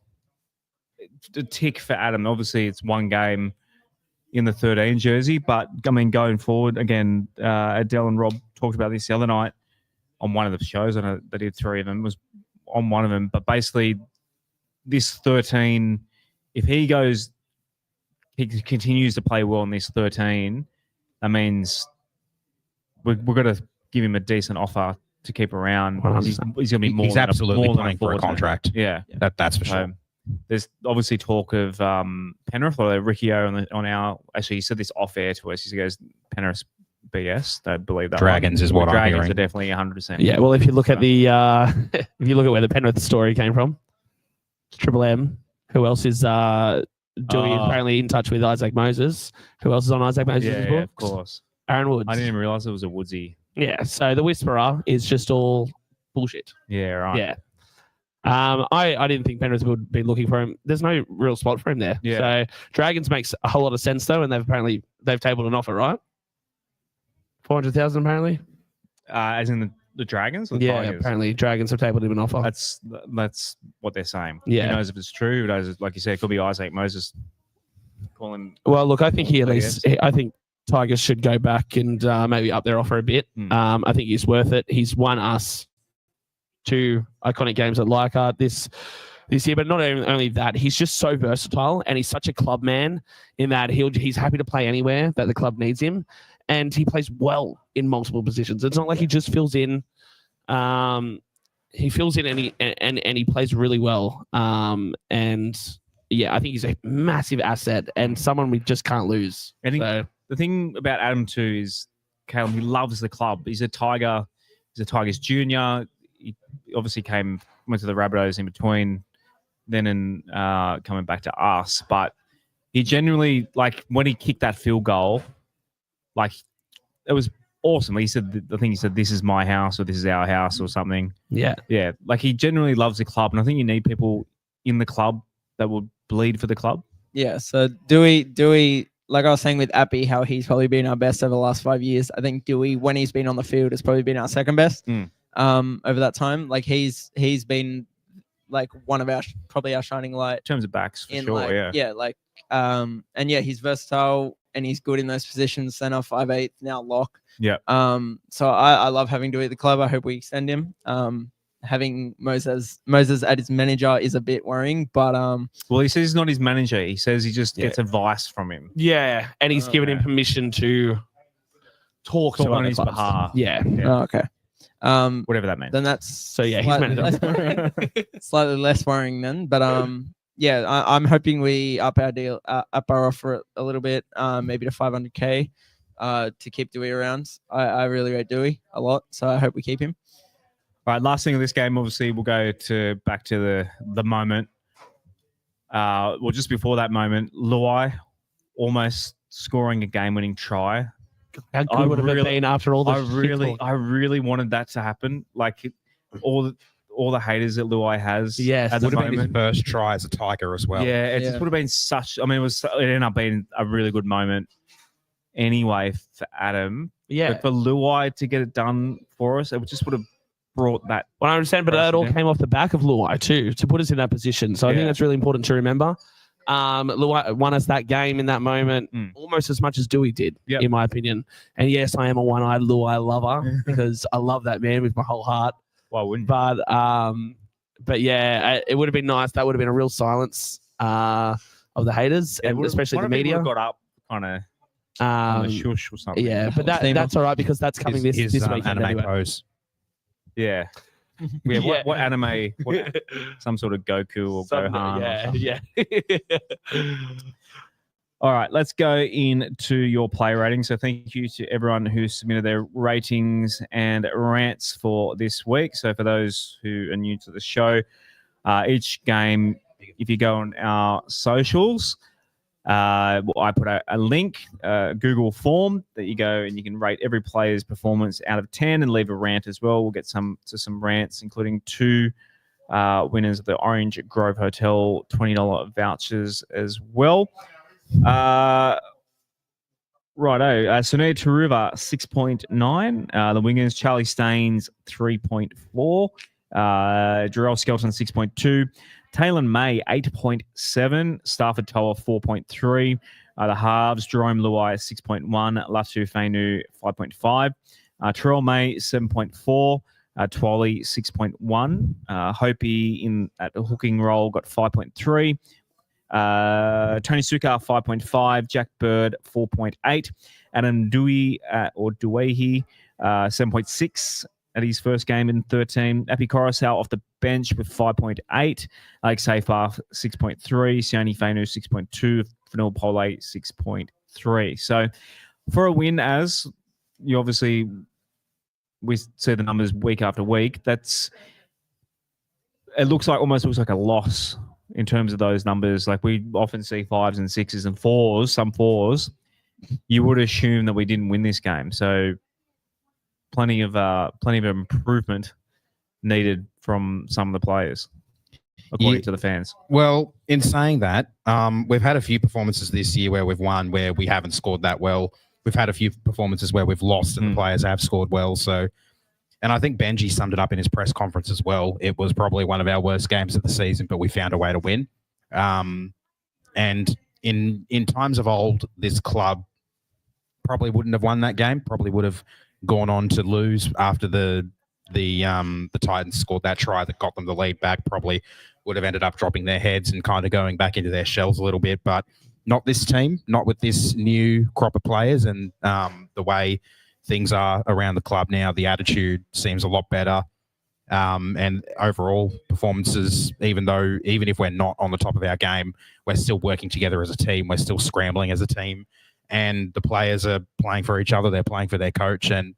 a tick for Adam. Obviously, it's one game in the 13 jersey, but I mean, going forward, again, Adele and Rob talked about this the other night on one of the shows. I know they did 3 of them. It was on one of them, but basically, this 13, if he continues to play well in this 13, that means we're going to give him a decent offer to keep around. He's going to be more. He's absolutely playing for a contract. Yeah, that's for sure. There's obviously talk of Penrith, or Riccio on our. Actually, he said this off air to us. He goes, Penrith BS. Don't believe that. Dragons is what I'm hearing. Dragons are definitely 100%. Yeah, well, if you look at if you look at where the Penrith story came from, Triple M. Who else is Doueihi apparently in touch with Isaac Moses? Who else is on Isaac Moses' book? Yeah, of course. Aaron Woods. I didn't even realize it was a Woodsy. Yeah, so the Whisperer is just all bullshit. Yeah, right. Yeah. I didn't think Penrith would be looking for him. There's no real spot for him there. Yeah. So Dragons makes a whole lot of sense though, and they've tabled an offer, right? 400,000 apparently. As in the Dragons? Or the Tigers? Apparently Dragons have tabled him an offer. That's what they're saying. Yeah. Who knows if it's true? Who knows? Like you said, it could be Isaac Moses calling. Well, look, I think I think Tigers should go back and maybe up their offer a bit. I think he's worth it. He's won us 2 iconic games at Leichhardt this year, but not only that, he's just so versatile, and he's such a club man in that he's happy to play anywhere that the club needs him, and he plays well in multiple positions. It's not like he just fills in. He fills in and he plays really well. And yeah, I think he's a massive asset and someone we just can't lose. I think the thing about Adam too is, Caleb, he loves the club. He's a Tiger. He's a Tigers junior. He obviously went to the Rabbitohs in between then and coming back to us. But he genuinely, like, when he kicked that field goal, like, it was awesome. He said, I think he said, "This is my house," or "This is our house," or something. Yeah. Yeah. Like, he genuinely loves the club. And I think you need people in the club that will bleed for the club. Yeah. So Doueihi, like I was saying with Appy, how he's probably been our best over the last 5 years. I think Doueihi, when he's been on the field, has probably been our second best over that time. Like, he's been like one of probably our shining light in terms of backs, for sure. And yeah, he's versatile and he's good in those positions. Center, 5'8", now lock. Yeah. So I love having Doueihi at the club. I hope we extend him. Having Moses at his manager is a bit worrying, but well, he says he's not his manager. He says he just gets advice from him. Yeah, and he's given him permission to talk on his behalf. Yeah. Oh, okay. Whatever that means. Then that's he's manager. Slightly less worrying then, but yeah, I'm hoping we up our deal, up our offer a little bit, maybe to 500K, to keep Doueihi around. I really rate Doueihi a lot, so I hope we keep him. All right, last thing of this game, obviously, we'll go back to the moment. Well, just before that moment, Doueihi almost scoring a game-winning try. How good would it have been after all the I really wanted that to happen. Like, all all the haters that Luai has. Yes. at the Would have been his moment. first try as a Tiger as well. Yeah, it just Yeah. would have been such. I mean, it ended up being a really good moment anyway for Adam. Yeah. But for Luai to get it done for us, it just would have brought that. 100%, but that all Yeah. came off the back of Luai too, to put us in that position. So I think Yeah. that's really important to remember. Luai won us that game in that moment almost as much as Doueihi did, Yep. in my opinion. And yes, I am a one-eyed Luai lover because I love that man with my whole heart. Why wouldn't? But yeah, it would have been nice. That would have been a real silence of the haters, and especially the media. Got up kind of on the shush or something. Yeah, but that's all right because that's coming this weekend anime anyway. pose. Yeah. Yeah, what anime? Some sort of Goku or Gohan? Yeah. All right, let's go into your play rating. So thank you to everyone who submitted their ratings and rants for this week. So for those who are new to the show, each game, if you go on our socials, I put a link, Google form that you go and you can rate every player's performance out of 10 and leave a rant as well. We'll get some rants, including 2 winners of the Orange Grove Hotel $20 vouchers as well. Righto. Sunil Taruva 6.9. The wingers Charlie Staines 3.4. Jarrell Skelton 6.2. Talyn May 8.7. Stafford Toa 4.3. The halves Jerome Luai 6.1. Latu Fainu 5.5. Terrell May 7.4. Twally 6.1. Hopi at the hooking role got 5.3. Tony Sukar 5.5, Jack Bird 4.8, Adam Doueihi 7.6 at his first game in 13. Api Koroisau off the bench with 5.8, Alex Safar 6.3, Sione Fainu 6.2, Fanil Pole 6.3. So for a win, as you obviously we see the numbers week after week, it almost looks like a loss. In terms of those numbers, like we often see 5s and 6s and 4s, some 4s, you would assume that we didn't win this game. So plenty of improvement needed from some of the players, according to the fans. Well, in saying that, we've had a few performances this year where we've won where we haven't scored that well. We've had a few performances where we've lost and the players have scored well. So, and I think Benji summed it up in his press conference as well. It was probably one of our worst games of the season, but we found a way to win. And in times of old, this club probably wouldn't have won that game. Probably would have gone on to lose after the Titans scored that try that got them the lead back. Probably would have ended up dropping their heads and kind of going back into their shells a little bit. But not this team, not with this new crop of players and the way things are around the club now. The attitude seems a lot better. And overall performances, even if we're not on the top of our game, we're still working together as a team. We're still scrambling as a team. And the players are playing for each other. They're playing for their coach. And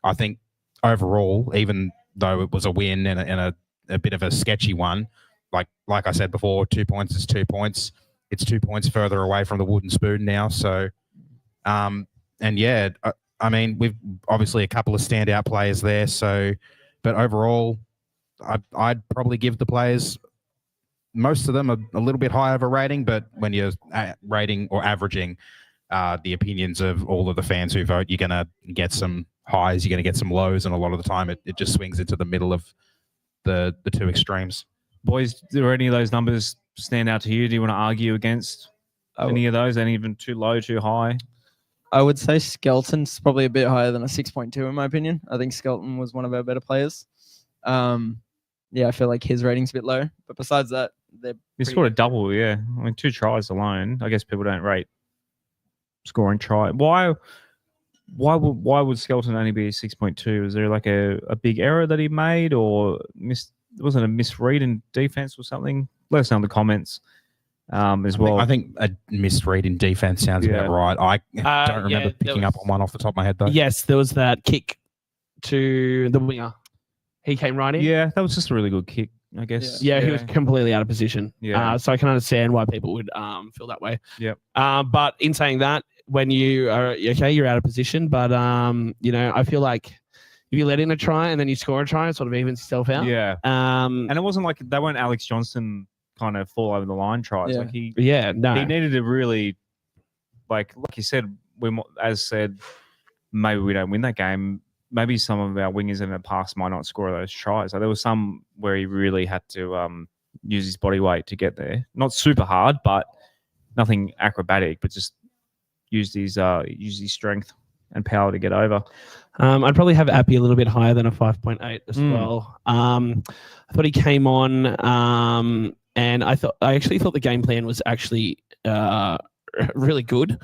I think overall, even though it was a win and a bit of a sketchy one, like I said before, 2 points is 2 points. It's 2 points further away from the wooden spoon now. So, and yeah, I mean, we've obviously a couple of standout players there. So, but overall, I'd probably give the players, most of them, a little bit higher of a rating. But when you're rating or averaging the opinions of all of the fans who vote, you're going to get some highs, you're going to get some lows. And a lot of the time, it just swings into the middle of the two extremes. Boys, do any of those numbers stand out to you? Do you want to argue against any of those? Any even too low, too high? I would say Skelton's probably a bit higher than a 6.2 in my opinion. I think Skelton was one of our better players. Yeah, I feel like his rating's a bit low. But besides that, he scored a double, yeah. I mean, 2 tries alone. I guess people don't rate scoring try. Why would Skelton only be a 6.2? Was there like a big error that he made, or wasn't a misread in defense or something? Let us know in the comments. As well. I think a misread in defense sounds about right. I don't remember picking up on one off the top of my head, though. Yes, there was that kick to the winger. He came right in. Yeah, that was just a really good kick, I guess. Yeah, he was completely out of position. Yeah. So I can understand why people would feel that way. Yep. But in saying that, when you are okay, you're out of position. But I feel like if you let in a try and then you score a try, it sort of evens yourself out. Yeah. And it wasn't like they weren't Alex Johnson kind of fall over the line tries. Yeah. Like he no. needed to really, like you said, maybe we don't win that game. Maybe some of our wingers in the past might not score those tries. Like there was some where he really had to use his body weight to get there. Not super hard, but nothing acrobatic, but just use his strength and power to get over. I'd probably have Appy a little bit higher than a 5.8 as well. I thought he came on, and I actually thought the game plan was actually really good.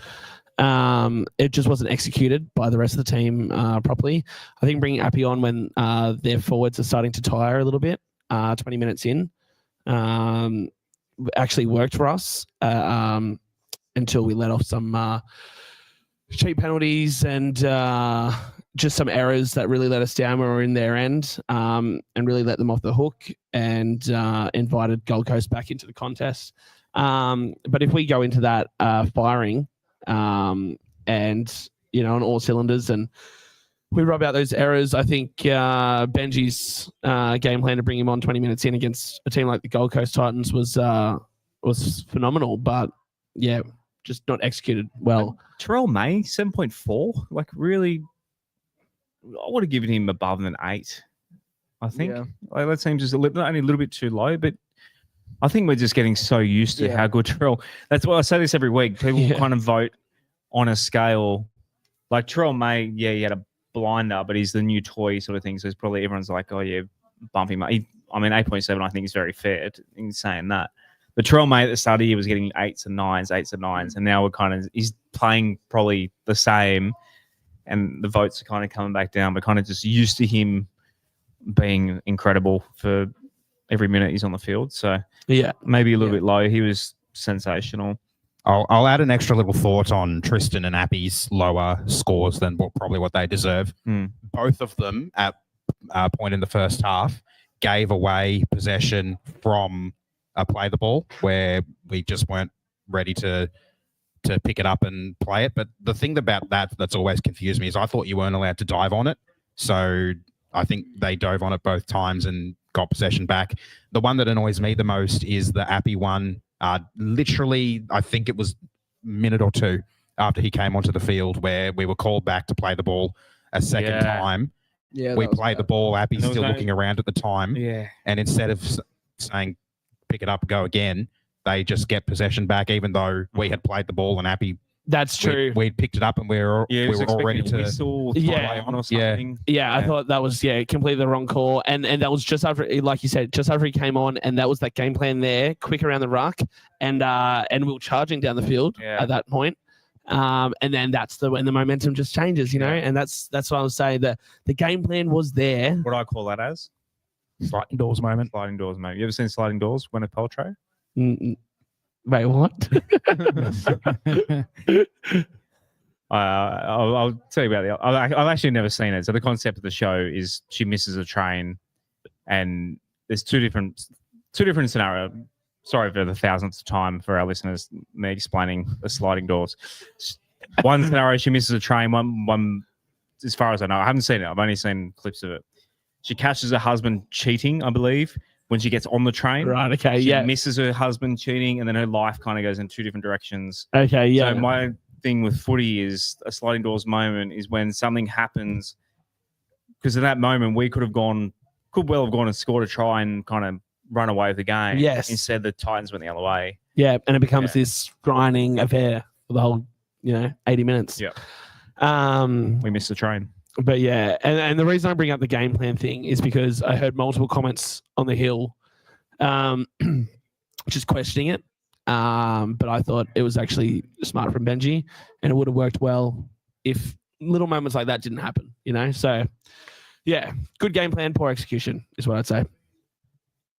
It just wasn't executed by the rest of the team properly. I think bringing Appy on when their forwards are starting to tire a little bit, 20 minutes in, actually worked for us until we let off some cheap penalties and just some errors that really let us down when we were in their end, and really let them off the hook and invited Gold Coast back into the contest. But if we go into that firing and, on all cylinders and we rub out those errors, I think Benji's game plan to bring him on 20 minutes in against a team like the Gold Coast Titans was phenomenal. But, yeah, just not executed well. Terrell May, 7.4. Like, really, I would have given him above an 8, I think. Yeah. Like, that seems just only a little bit too low, but I think we're just getting so used to how good Terrell. That's why I say this every week. People kind of vote on a scale. Like Terrell May, he had a blinder, but he's the new toy sort of thing. So it's probably everyone's like, oh, yeah, bump him up. 8.7, I think is very fair in saying that. But Terrell May at the start of the year was getting 8s and 9s, and now he's playing probably the same, and the votes are kind of coming back down. But kind of just used to him being incredible for every minute he's on the field. So yeah, maybe a little bit low. He was sensational. I'll add an extra little thought on Tristan and Appy's lower scores than probably what they deserve. Both of them at a point in the first half gave away possession from play the ball where we just weren't ready to pick it up and play it. But the thing about that's always confused me is I thought you weren't allowed to dive on it. So I think they dove on it both times and got possession back. The one that annoys me the most is the Appy one. Literally, I think it was a minute or two after he came onto the field where we were called back to play the ball a second time. Yeah, we played the ball. Appy's still looking around at the time. Yeah. And instead of saying, pick it up, go again, they just get possession back, even though we had played the ball and Appy. That's true. We'd picked it up and we were all ready to whistle, on or something. Yeah, I thought that was completely the wrong call, and that was just after, like you said, just after he came on, and that was that game plan there, quick around the ruck, and we were charging down the field at that point. And then that's when the momentum just changes, and that's what I was saying. The game plan was there. What do I call that as? Sliding doors moment. Sliding doors moment. You ever seen Sliding Doors win a Peltro? Wait, what? I'll tell you about I've actually never seen it. So the concept of the show is she misses a train, and there's two different scenarios. Sorry for the thousandth time for our listeners, me explaining the sliding doors. One scenario, she misses a train. One, as far as I know, I haven't seen it. I've only seen clips of it. She catches her husband cheating, I believe, when she gets on the train. Right, okay, she misses her husband cheating, and then her life kind of goes in two different directions. Okay, yeah. So my thing with footy is a sliding doors moment is when something happens, because in that moment we could well have gone and scored a try and kind of run away with the game. Yes. Instead, the Titans went the other way. Yeah, and it becomes this grinding affair for the whole, 80 minutes. Yeah. We missed the train. But yeah, and the reason I bring up the game plan thing is because I heard multiple comments on the hill, just questioning it. But I thought it was actually smart from Benji, and it would have worked well if little moments like that didn't happen, So, yeah, good game plan, poor execution is what I'd say.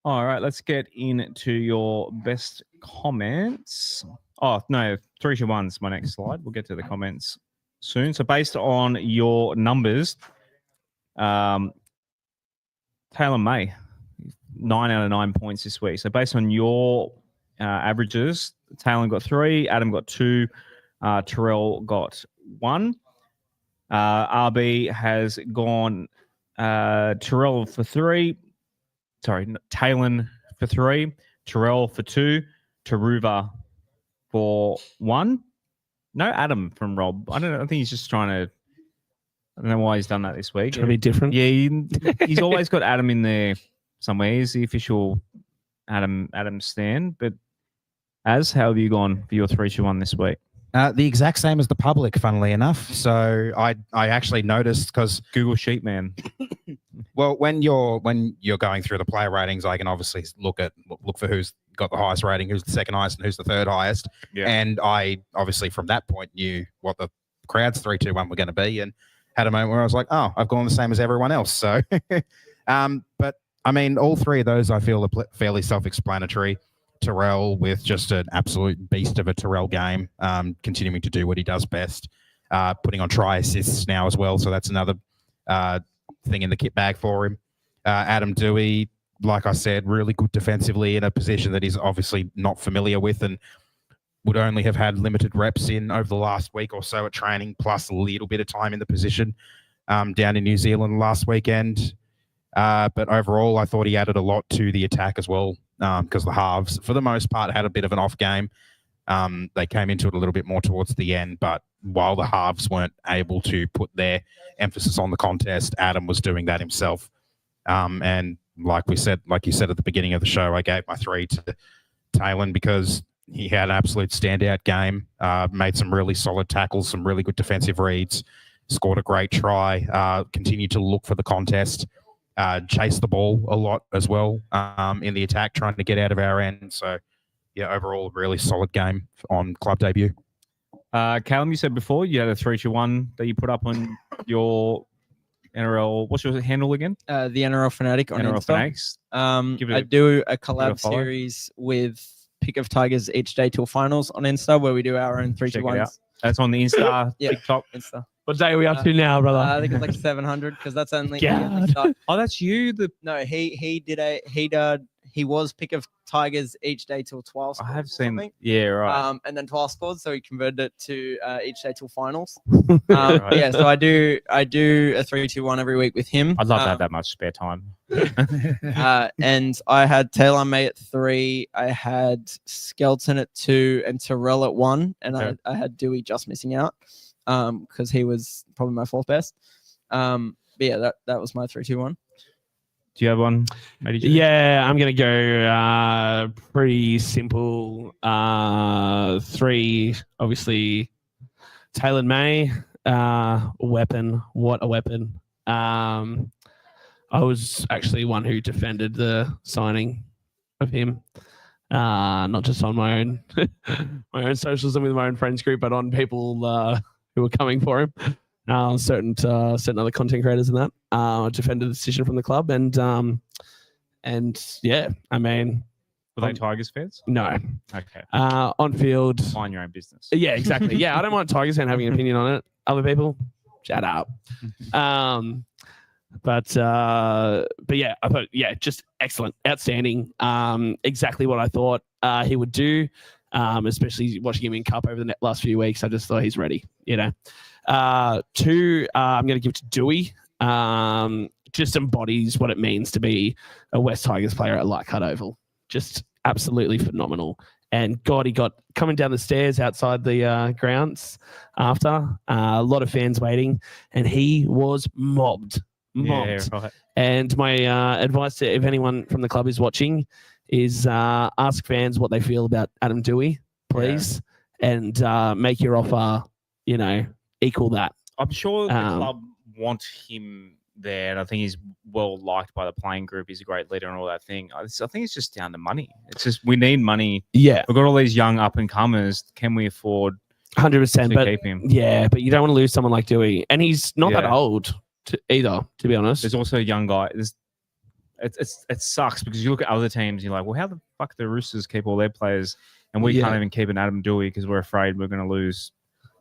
All right, let's get into your best comments. Oh, no, 3-2-1's my next slide. We'll get to the comments soon. So based on your numbers, Talyn May, 9 out of 9 points this week. So based on your averages, Talyn got 3, Adam got 2, Terrell got 1. RB has gone Terrell for 3. Sorry, Talyn for 3. Terrell for 2. Taruva for 1. No Adam from Rob. I don't know. I think he's just trying to. I don't know why he's done that this week. Trying to be different. Yeah, he's always got Adam in there somewhere. He's the official Adam stand. But how have you gone for your 3-2-1 this week? The exact same as the public, funnily enough. So I actually noticed because Google Sheet Man. Well, when you're going through the player ratings, I can obviously look for who's got the highest rating, who's the second highest, and who's the third highest. Yeah. And I obviously from that point knew what the crowd's 3-2-1 were going to be, and had a moment where I was like, oh, I've gone the same as everyone else. So, but I mean, all three of those I feel are fairly self-explanatory. Terrell with just an absolute beast of a Terrell game, continuing to do what he does best, putting on try assists now as well. So that's another thing in the kit bag for him. Adam Doueihi, like I said, really good defensively in a position that he's obviously not familiar with and would only have had limited reps in over the last week or so at training, plus a little bit of time in the position down in New Zealand last weekend. But overall, I thought he added a lot to the attack as well, because the halves, for the most part, had a bit of an off game. They came into it a little bit more towards the end, but while the halves weren't able to put their emphasis on the contest, Adam was doing that himself. And like you said at the beginning of the show, I gave my 3 to Talyn because he had an absolute standout game, made some really solid tackles, some really good defensive reads, scored a great try, continued to look for the contest, chased the ball a lot as well in the attack, trying to get out of our end. So, yeah, overall, really solid game on club debut. Callum, you said before you had a 3-2-1 that you put up on your NRL. What's your handle again? The NRL Fanatic on NRL Insta. Fanatics. I do a collab series with Pick of Tigers each day till finals on Insta, where we do our own 3-2-1s. That's on the Insta, TikTok. Insta. What day are we up to now, brother? I think it's like 700 because that's only. Oh, that's you. No, he was Pick of Tigers each day till 12. I have seen. Yeah, right. And then 12 squads, so he converted it to each day till finals. Right. Yeah, so I do a 3-2-1 every week with him. I'd love to have that much spare time. And I had Talyn May at 3. I had Skelton at 2 and Terrell at 1, and I had Doueihi just missing out because he was probably my 4th best. But yeah, that was my 3-2-1. Do you have one? Yeah, I'm going to go pretty simple. 3, obviously, Talyn May, weapon. What a weapon. I was actually one who defended the signing of him, not just on my own socials and with my own friends group, but on people who were coming for him. Certain other content creators and that defended the decision from the club, and yeah, I mean, were they Tigers fans? No. Okay. On field, mind your own business. Yeah, exactly. Yeah, I don't want Tigers fan having an opinion on it. Other people, shut up. But yeah, I thought just excellent, outstanding. Exactly what I thought he would do. Especially watching him in Cup over the last few weeks, I just thought he's ready. 2, I'm going to give to Doueihi. Just embodies what it means to be a West Tigers player at Leichhardt Oval. Just absolutely phenomenal. And God, he got coming down the stairs outside the grounds after. A lot of fans waiting, and he was mobbed. Yeah, right. And my advice to if anyone from the club is watching is ask fans what they feel about Adam Doueihi, please, and make your offer, equal that. I'm sure the club want him there, and I think he's well liked by the playing group. He's a great leader and all that thing. I think it's just down to money. It's just we need money. Yeah, we've got all these young up and comers. Can we afford 100%? But keep him? Yeah, but you don't want to lose someone like Doueihi, and he's not that old either. To be honest, there's also a young guy. It sucks because you look at other teams, you're like, well, how the fuck do the Roosters keep all their players, and we can't even keep an Adam Doueihi because we're afraid we're going to lose.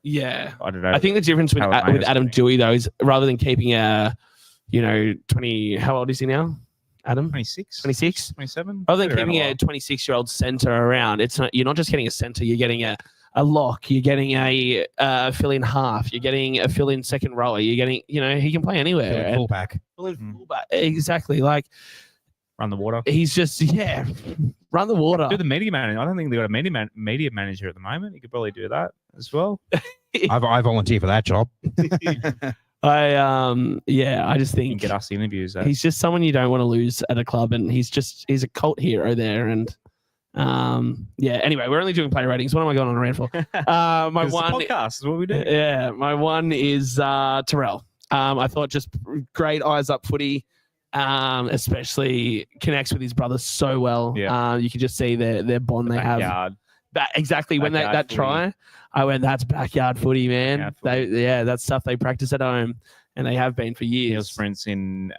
Yeah, I don't know. I think the difference with Adam Doueihi though is rather than keeping a 20, how old is he now? Adam? 26? 26? 27? Rather than keeping a 26-year-old centre around, it's not, you're not just getting a centre, you're getting a a lock. You're getting a fill-in half. You're getting a fill-in second rower. You're getting, he can play anywhere. Fill-in fullback. Fill-in fullback. Exactly. Like, Run the water. he's just, run the water. Do the media manager. I don't think they got a media manager at the moment. You could probably do that as well. I volunteer for that job. I just You think can get us the interviews. he's just someone you don't want to lose at a club, and he's a cult hero there. And anyway, we're only doing player ratings. What am I going on a rant for? My one podcast is what we do. Yeah, my one is Terrell. I thought just great eyes up footy. Especially connects with his brother so well. Yeah. You can just see their bond they have. Exactly. When that try, I went, that's backyard footy, man. That's stuff they practice at home, and they have been for years. He was friends in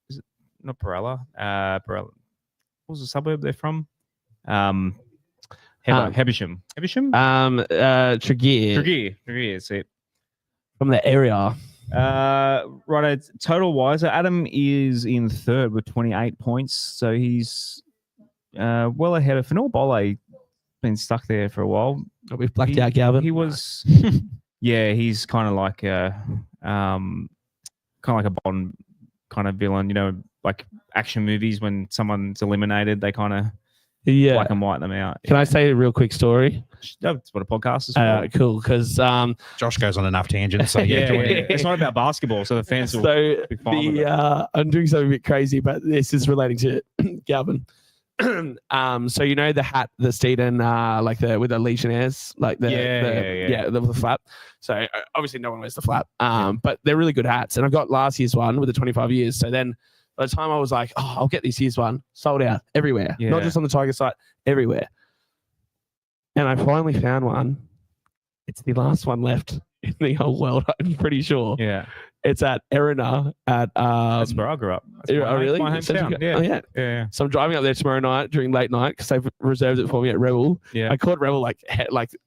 is it not Barella? Barella. What was the suburb they're from? Hebersham. Tregear. That's it. From the area. Right. Total wise, Adam is in third with 28 points, so he's well ahead of Fanor Bolle. Been stuck there for a while. We've blacked out Galvin. He was, he's kind of like a Bond kind of villain. Like action movies when someone's eliminated, they kind of black and white them out. Can I say a real quick story? That's what a podcast is for. Cool, because Josh goes on enough tangents, so it's not about basketball, so the fans will be fine with it. I'm doing something a bit crazy, but this is relating to Galvin. So the hat, the Steeden, with the Legionnaires, the flap. So obviously no one wears the flap, but they're really good hats. And I got last year's one with the 25 years. So then by the time I was like, I'll get this year's one, sold out everywhere, not just on the Tiger site, everywhere. And I finally found one. It's the last one left in the whole world, I'm pretty sure. Yeah. It's at Erina at that's where I grew up. Really? My hometown. Yeah. So I'm driving up there tomorrow night during late night because they've reserved it for me at Rebel. Yeah. I called Rebel like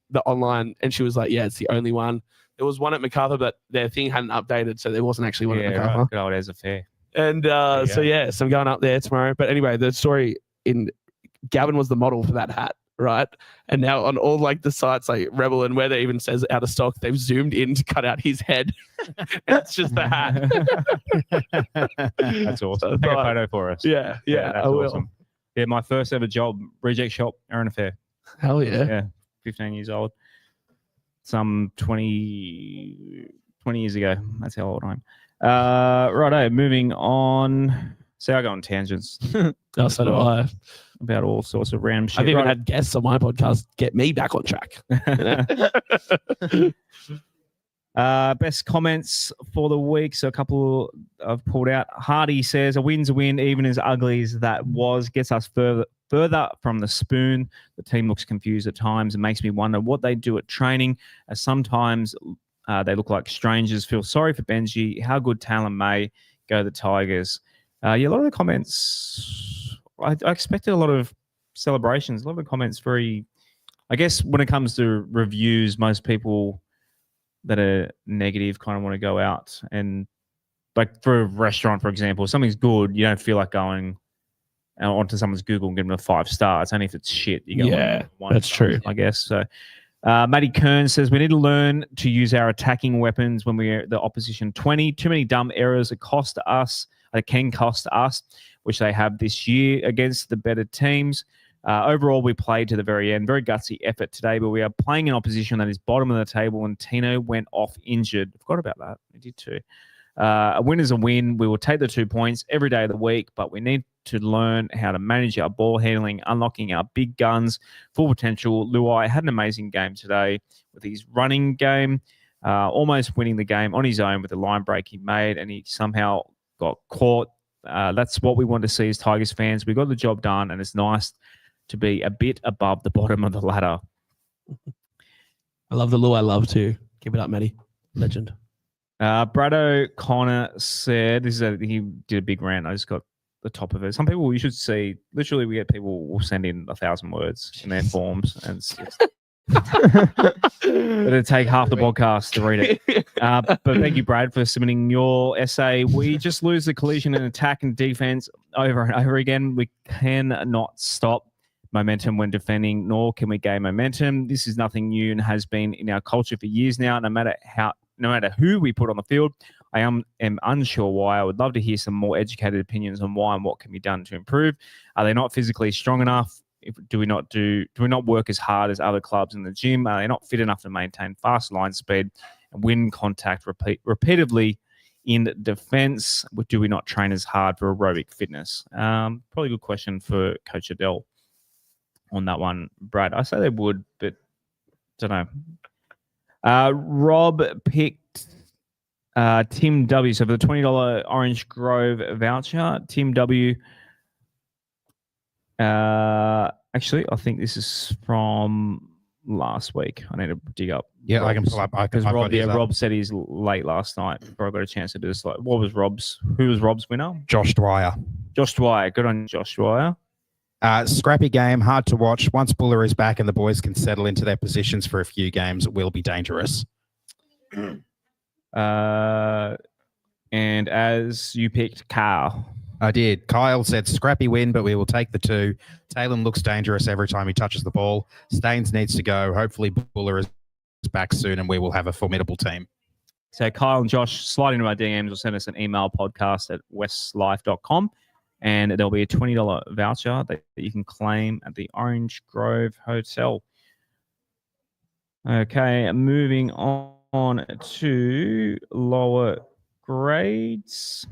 the online, and she was like, "Yeah, it's the only one." There was one at MacArthur, but their thing hadn't updated, so there wasn't actually one at MacArthur. Right. Good old as a fair. And so I'm going up there tomorrow. But anyway, the story in Gavin was the model for that hat. Right. And now on all the sites like Rebel and where they even says out of stock, they've zoomed in to cut out his head. And it's just the hat. That's awesome. Take a photo for us. Yeah. That's awesome. Yeah, my first ever job, reject shop, Erina Fair. Hell yeah. Yeah. 15 years old. Some 20 years ago. That's how old I am. Righto, moving on. See, I go on tangents. So do I. About all sorts of random shit. I've even had guests on my podcast get me back on track. Best comments for the week. So a couple I've pulled out. Hardy says, a win's a win, even as ugly as that was. Gets us further from the spoon. The team looks confused at times and makes me wonder what they do at training. As sometimes they look like strangers. Feel sorry for Benji. How good Talyn May. Go the Tigers. A lot of the comments... I expected a lot of celebrations, a lot of the comments very... I guess when it comes to reviews, most people that are negative kind of want to go out and... Like for a restaurant, for example, if something's good, you don't feel like going onto someone's Google and giving them a 5 star. It's only if it's shit. You go that's true. I guess. So Matty Kern says, we need to learn to use our attacking weapons when we're the opposition 20. Too many dumb errors that can cost us, which they have this year against the better teams. Overall, we played to the very end. Very gutsy effort today, but we are playing an opposition that is bottom of the table, and Tino went off injured. I forgot about that. I did too. A win is a win. We will take the 2 points every day of the week, but we need to learn how to manage our ball handling, unlocking our big guns, full potential. Luai had an amazing game today with his running game, almost winning the game on his own with the line break he made, and he somehow got caught. That's what we want to see as Tigers fans. We got the job done, and it's nice to be a bit above the bottom of the ladder. I love the Luai love too. Keep it up, Matty. Legend. Brado Connor said, he did a big rant. I just got the top of it. Some people, you should see, literally we get people will send in 1,000 words in their forms, and it's just... It'd take half the podcast to read it. But thank you, Brad, for submitting your essay. We just lose the collision in attack and defense over and over again. We cannot stop momentum when defending, nor can we gain momentum. This is nothing new and has been in our culture for years now. No matter who we put on the field, I am unsure why. I would love to hear some more educated opinions on why and what can be done to improve. Are they not physically strong enough? Do we not work as hard as other clubs in the gym? Are they not fit enough to maintain fast line speed and win contact repeatedly in defence? Do we not train as hard for aerobic fitness? Probably a good question for Coach Adele on that one, Brad. I say they would, but don't know. Rob picked Tim W. So for the $20 Orange Grove voucher, Tim W. Actually, I think this is from last week. I need to dig up. Yeah, Rob's, I can pull up. Because Rob said he's late last night before I got a chance to do this. Who was Rob's winner? Josh Dwyer. Josh Dwyer. Good on Josh Dwyer. Scrappy game, hard to watch. Once Buller is back and the boys can settle into their positions for a few games, it will be dangerous. And as you picked Carl. I did. Kyle said scrappy win, but we will take the 2. Talyn looks dangerous every time he touches the ball. Staines needs to go. Hopefully Buller is back soon and we will have a formidable team. So Kyle and Josh, slide into our DMs or send us an email, podcast@westlife.com, and there'll be a $20 voucher that you can claim at the Orange Grove Hotel. Okay, moving on to lower grades.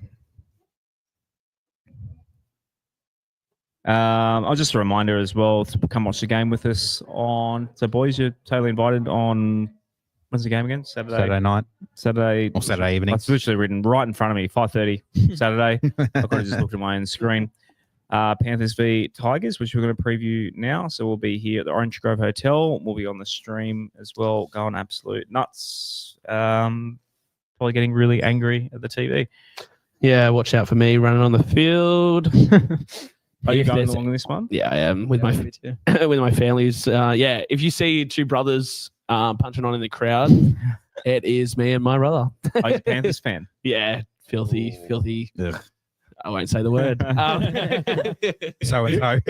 I'll just a reminder as well to come watch the game with us on. So, boys, you're totally invited on. When's the game again? Saturday night. Saturday evening. It's literally written right in front of me. 5:30 Saturday. I could have just looked at my own screen. Panthers v Tigers, which we're going to preview now. So we'll be here at the Orange Grove Hotel. We'll be on the stream as well, going absolute nuts. Probably getting really angry at the TV. Yeah, watch out for me running on the field. Are you going along this one? Yeah, I am with my with my families. Yeah, if you see 2 brothers punching on in the crowd, it is me and my brother. Are you a Panthers fan? Yeah, filthy. Ugh. I won't say the word. So and so.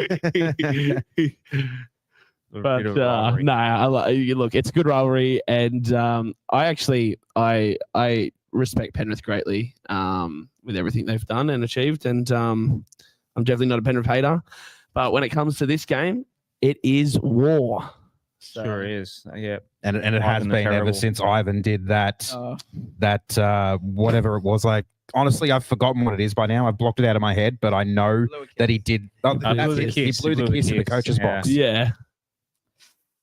But no, look, it's a good rivalry, and I respect Penrith greatly with everything they've done and achieved, and I'm definitely not a Penrith hater. But when it comes to this game, it is war. So, sure is. Yeah. And it has been ever since Ivan did that, whatever it was. Like, honestly, I've forgotten what it is by now. I've blocked it out of my head, but I know that he did. He blew the kiss in the coach's box. Yeah.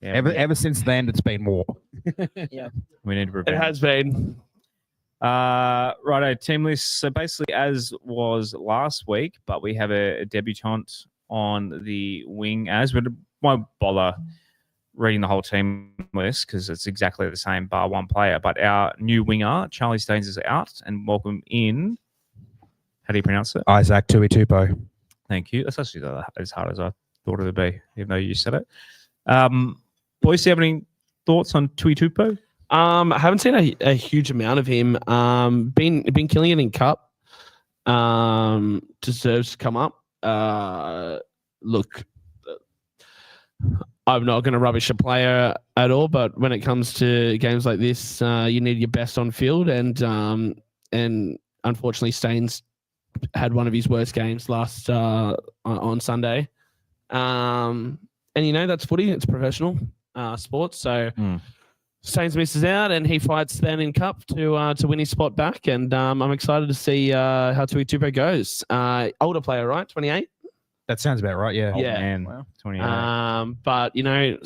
Ever since then, it's been war. Yeah. We need revenge. It has been. Righto, team list. So basically, as was last week, but we have a debutant on the wing as. But won't bother reading the whole team list because it's exactly the same bar one player. But our new winger, Charlie Staines, is out, and welcome in. How do you pronounce it? Isaac Tuitupo. Thank you. That's actually as hard as I thought it would be, even though you said it. Boys, do you have any thoughts on Tuitupo? I haven't seen a huge amount of him. Been killing it in Cup. Deserves to come up. Look, I'm not going to rubbish a player at all, but when it comes to games like this, you need your best on field, and unfortunately, Staines had one of his worst games last on Sunday. And that's footy; it's professional sports, so. Staines misses out, and he fights then in Cup to win his spot back. And I'm excited to see how Tuitupo goes. Older player, right? 28. That sounds about right. Yeah. Yeah. Man. Wow. 28. But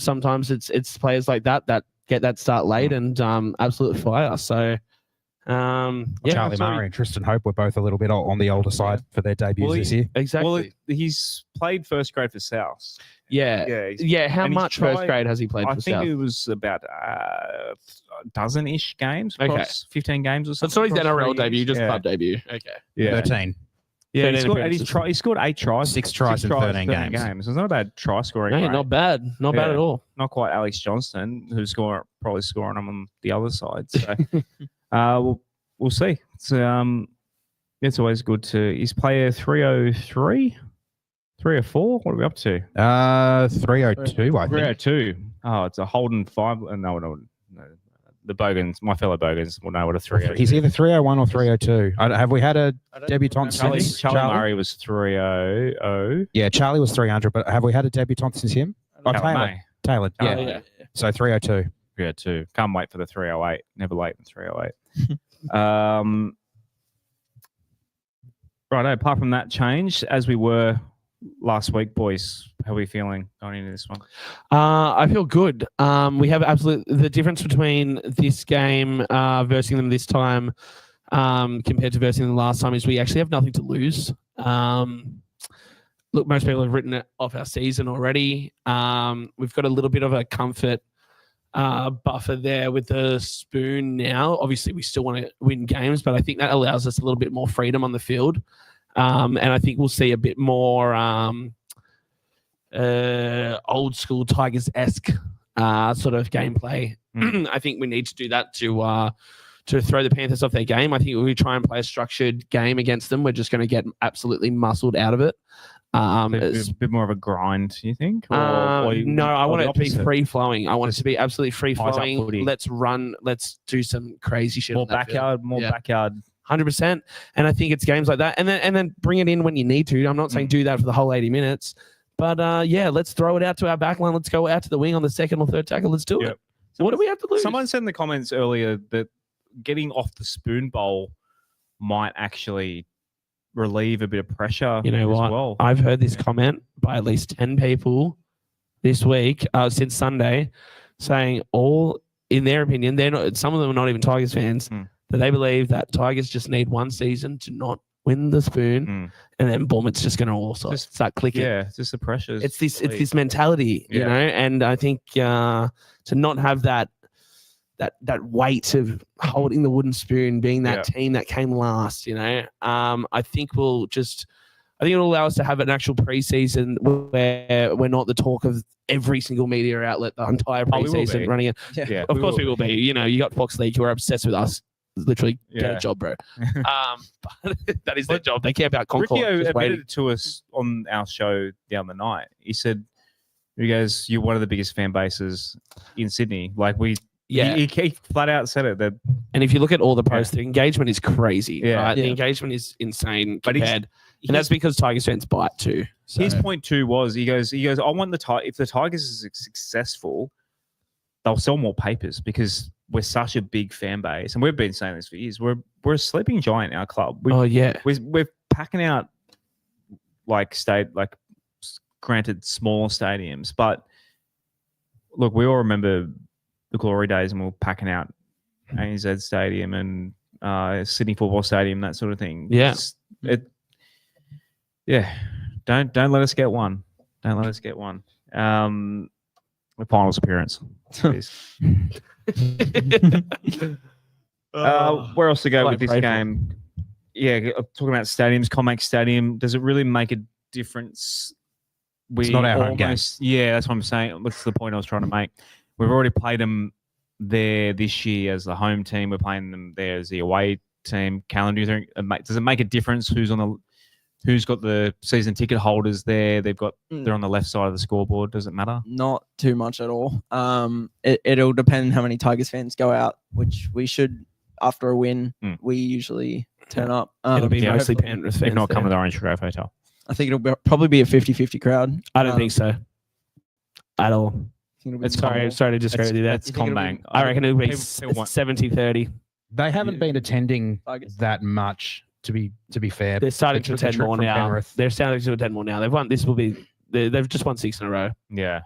sometimes it's players like that get that start late and absolute fire. So, Charlie Murray and Tristan Hope were both a little bit on the older side for their debuts this year. Exactly. Well, he's played first grade for South. Yeah. How much first grade has he played for South? I think it was about a dozen-ish games across 15 games or something. That's not his NRL debut, just club debut. Okay. Yeah. 13. Yeah, he scored 8 tries. 6 tries in 13 games. It's not a bad try scoring. No, not bad. Not bad at all. Not quite Alex Johnston, who's probably scoring them on the other side. So we'll see. It's always good to. Is player 303? 3 or 4? What are we up to? 302, I think. 302. Oh, it's a Holden 5. No. The Bogans, my fellow Bogans, will know what a 302. He's either 301 or 302. Have we had a debutant since? Charlie Murray was 300. Yeah, Charlie was 300, but have we had a debutant since him? Oh, Talyn. Yeah. yeah. So 302. 302. Can't wait for the 308. Never late in 308. Right. Apart from that change, as we were last week, boys, how are we feeling going into this one? I feel good. We have the difference between this game versing them this time compared to versing them last time is we actually have nothing to lose. Look, most people have written it off our season already. We've got a little bit of a comfort buffer there with the spoon now. Obviously, we still want to win games, but I think that allows us a little bit more freedom on the field. And I think we'll see a bit more old school Tigers-esque sort of gameplay. I think we need to do that to throw the Panthers off their game. I think if we try and play a structured game against them, we're just going to get absolutely muscled out of it. A bit more of a grind, you think? No, I want it to be free flowing. I want it to be absolutely free flowing. Let's run. Let's do some crazy shit. More backyard. 100%. And I think it's games like that, and then bring it in when you need to. I'm not saying do that for the whole 80 minutes, but let's throw it out to our backline. Let's go out to the wing on the second or third tackle. Let's do it. So what do we have to lose? Someone said in the comments earlier that getting off the spoon bowl might actually relieve a bit of pressure. You know what? Well. I've heard this comment by at least 10 people this week since Sunday, saying all, in their opinion, some of them are not even Tigers fans, that they believe that Tigers just need one season to not win the spoon, and then boom, it's just going to also start clicking. Yeah, it's just the pressure. It's this mentality, you know, and I think to not have that weight of holding the wooden spoon, being that team that came last, you know, I think it'll allow us to have an actual preseason where we're not the talk of every single media outlet the entire preseason running it. Yeah, of course we will be. You know, you got Fox League who are obsessed with us. Literally, get a job, bro. But that is their job. They care about Concord. Ricky admitted to us on our show the other night. He said, "You guys, you're one of the biggest fan bases in Sydney. Like we." Yeah, he flat out said it. And if you look at all the posts, the engagement is crazy. Yeah, right? The engagement is insane. But and that's because Tigers fans bite too. So. His point too was he goes. I want if the Tigers is successful, they'll sell more papers because we're such a big fan base, and we've been saying this for years. We're a sleeping giant in our club. We're packing out granted smaller stadiums, but look, we all remember the glory days, and we're packing out ANZ Stadium and Sydney Football Stadium, that sort of thing. Yeah, Don't let us get one. Don't let us get one. The finals appearance, please. Where else to go with this game? Yeah, talking about stadiums, CommBank Stadium. Does it really make a difference? It's not our home game. Yeah, that's what I'm saying. That's the point I was trying to make. We've already played them there this year as the home team. We're playing them there as the away team. Calendar, does it make a difference who's got the season ticket holders there? They're on the left side of the scoreboard. Does it matter? Not too much at all. It'll depend how many Tigers fans go out, which we should after a win. We usually turn up. It'll be mostly Penrith fans. If not, come to the Orange Grove Hotel. I think it'll probably be a 50-50 crowd. I don't think so at all. Sorry to disagree with you there. It's CommBank. I reckon it'll be 70-30. They haven't been attending that much, to be fair. They're starting to attend more now. Penrith. They're starting to attend more now. They've won. They've just won 6 in a row. Yeah.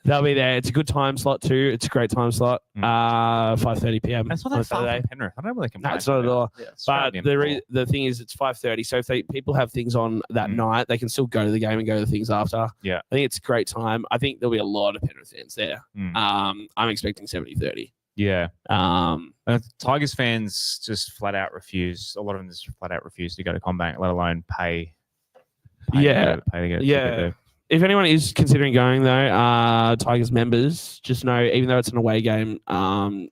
They'll be there. It's a good time slot too. It's a great time slot. 5:30 p.m. That's not that far from Penrith. I don't know if they can. That's not at all. Yeah, but the thing is, it's 5:30. So if people have things on that night, they can still go to the game and go to the things after. Yeah, I think it's a great time. I think there'll be a lot of Penrith fans there. I'm expecting 70-30. Yeah. Tigers fans just flat out refuse. A lot of them just flat out refuse to go to CommBank, let alone pay to get there. If anyone is considering going though, Tigers members, just know even though it's an away game,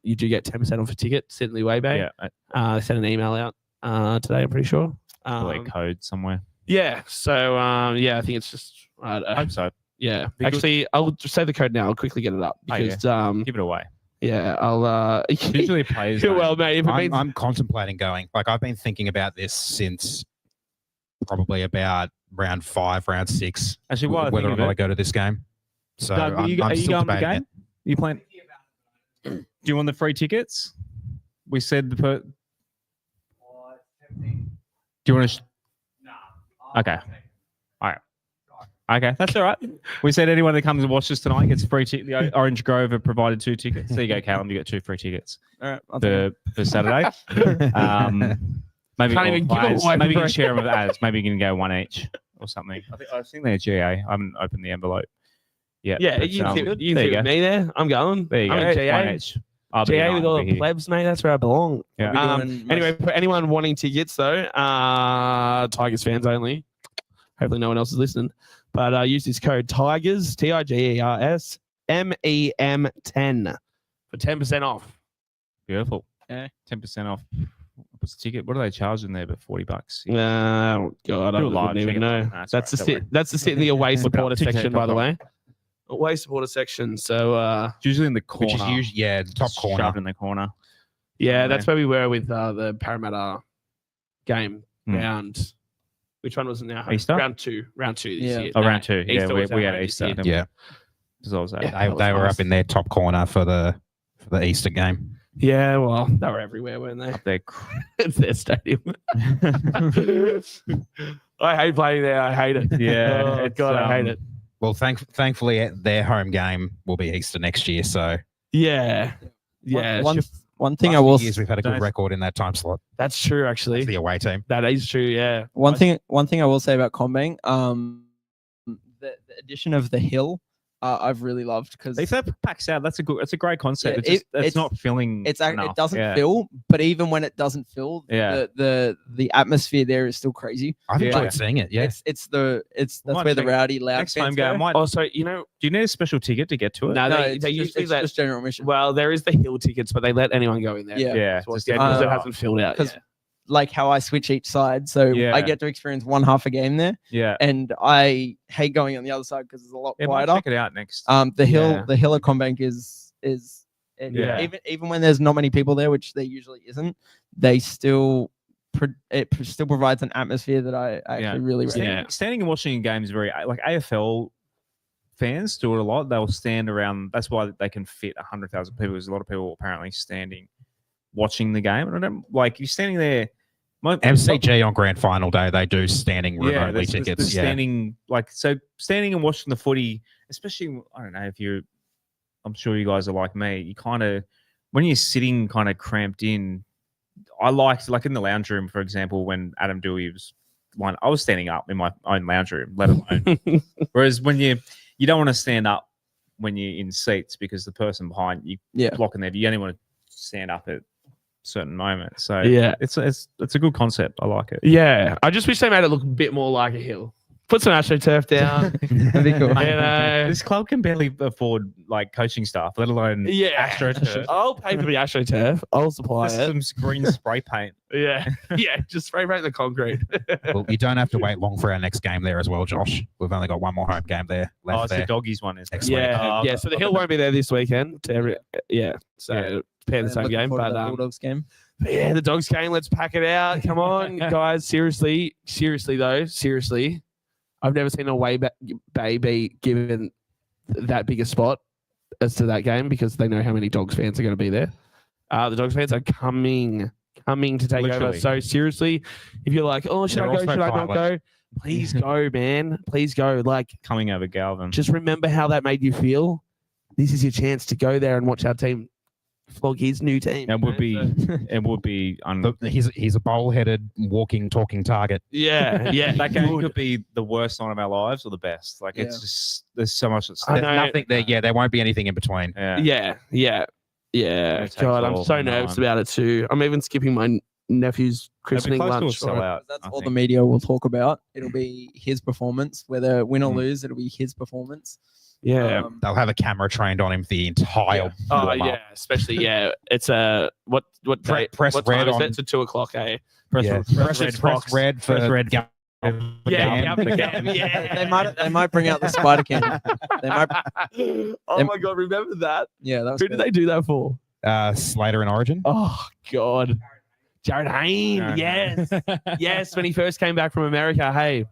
you do get 10% off a ticket. Sent in the away bay. Yeah. Sent an email out today. I'm pretty sure. Probably a code somewhere. Yeah. So I think it's just. I hope so. Yeah. Be good. Actually, I'll just say the code now. I'll quickly get it up because Give it away. yeah, I'll Usually it plays. well, mate. If it means I'm contemplating going. Like I've been thinking about this since probably about round 5, round 6. Actually, while I whether or think not of I it, go to this game. So Doug, I'm are you still going to the debating game? You playing? Do you want the free tickets? We said do you want to? Okay. All right. Okay, that's all right. We said anyone that comes and watches tonight gets free ticket. The Orange Grove have provided 2 tickets. There you go, Callum. You get 2 free tickets All right. I'll take it. for Saturday. Maybe Can't even give it away maybe you for can share them with ads. Maybe you can go 1 each or something. I think they're GA. I haven't opened the envelope yet. yeah, but, you can there see you with go. me there. I'm going. There you go. I'm in 1 GA. each. I'll be GA here, with I'll all be the here. plebs, mate. That's where I belong. Yeah. We'll be doing Anyway, for anyone wanting tickets though, Tigers fans only. Hopefully, no one else is listening. But use this code Tigers TIGERS MEM10 for 10% off. Beautiful. Okay. 10% off. What's the ticket? What are they charging there? But $40. Oh God, I Do a live wouldn't even ticket. know. Nah, That's the all right, don't sit. That's the sit in the away supporter TikTok. section, by the way. Away supporter section. So It's usually in the corner. which is usually the top Just corner. shoved in the corner. yeah, Yeah. that's where we were with the Parramatta game Hmm. round. Which one was it now? Easter? Round two this Yeah. year. Oh, No, round 2. Yeah, Easter was we our had Easter. year. didn't Yeah, we? So I was Yeah. there. that they was were nice. up in their top corner for the Easter game. Yeah, well, they were everywhere, weren't they? Up there. It's their stadium. I hate playing there. I hate it. Yeah, Oh, it's, God, I hate it. Well, thankfully, their home game will be Easter next year. So Yeah. Yeah. One thing I last will few years we've had a good Don't- record in that time slot. That's true, actually. It's the away team. That is true, yeah. one thing I will say about Combang, the addition of the hill, I've really loved because If that packs out, that's a great concept. Yeah, It's not filling. it enough. doesn't Yeah. fill, but even when it doesn't fill, Yeah. the atmosphere there is still crazy. I've Yeah. enjoyed seeing it. Yeah, That's might where the check- rowdy loud Next time fans game, go. might. Also, Do you need a special ticket to get to it? no, No, they it's usually just, let. just general admission. Well, there is the hill tickets, but they let anyone go in there. Yeah. Yeah, Because just- it hasn't filled out. 'cause- Yeah. Like how I switch each side, so Yeah. I get to experience one half a game there, Yeah. and I hate going on the other side because it's a lot Yeah, might quieter. check it out next. The hill Yeah. the hill of Combank is Yeah. even when there's not many people there, which there usually isn't, they still still provides an atmosphere that I actually really rate. Yeah. Standing and watching a game is very like AFL fans do it a lot. They'll stand around. That's why they can fit 100,000 people. There's a lot of people apparently standing, watching the game. And I don't like you standing there. MCG on grand final day, they do standing remotely there's tickets. Yeah, standing standing and watching the footy, especially I don't know if you're. I'm sure you guys are like me. You kind of when you're sitting kind of cramped in. I liked like in the lounge room, for example, when Adam Doueihi was one. I was standing up in my own lounge room, let alone. Whereas when you don't want to stand up when you're in seats because the person behind you blocking there, you only want to stand up at certain moments. So Yeah. it's a good concept. I like it. Yeah. I just wish they made it look a bit more like a hill. Put some AstroTurf down. That'd be cool. You know. This club can barely afford like coaching staff, let alone Yeah. AstroTurf. I'll pay for the AstroTurf. I'll supply Just it. some green spray paint. Yeah. Yeah. Just spray paint the concrete. well, you don't have to wait long for our next game there as well, Josh. We've only got one more home game there left Oh, it's there. the doggies one, is Next it? week. Yeah. Oh, Yeah. So the hill won't be there this weekend. So pair the same Looking game. forward to But that Bulldogs game. yeah, the Dogs game. Let's pack it out. Come on, guys. Seriously. I've never seen a way bay be given that big a spot as to that game because they know how many Dogs fans are going to be there. The Dogs fans are coming to take over. Literally. So seriously, if you're like, oh, should They're I go? also Should I not violent. go? Please go, man. Please go. Like, coming over Galvin. just remember how that made you feel. This is your chance to go there and watch our team flog his new team. It would be. So- It would be. He's a bowl-headed, walking, talking target. yeah. That game Good. could be the worst night of our lives or the best. Like it's Yeah. just there's so much at I stake. know. Nothing there. Yeah, there won't be anything in between. Yeah. Yeah. It takes God, I'm all so from nervous nine. about it too. I'm even skipping my nephew's It'll be christening close lunch. to a sellout. That's I all the think. media will talk about. It'll be his performance, whether win or Mm. lose. It'll be his performance. Yeah. They'll have a camera trained on him for the entire. Oh warm-up. yeah, especially it's a what Press what red time is on- it? It's a 2:00. Yeah. Press Press red for Press red Gal- Yeah, They might bring out the spider candy. They might. Oh my god, remember that? Yeah, that was Who good. did they do that for? Slater and Origin. Oh god, Jared Hayne. Yes, yes. When he first came back from America, hey,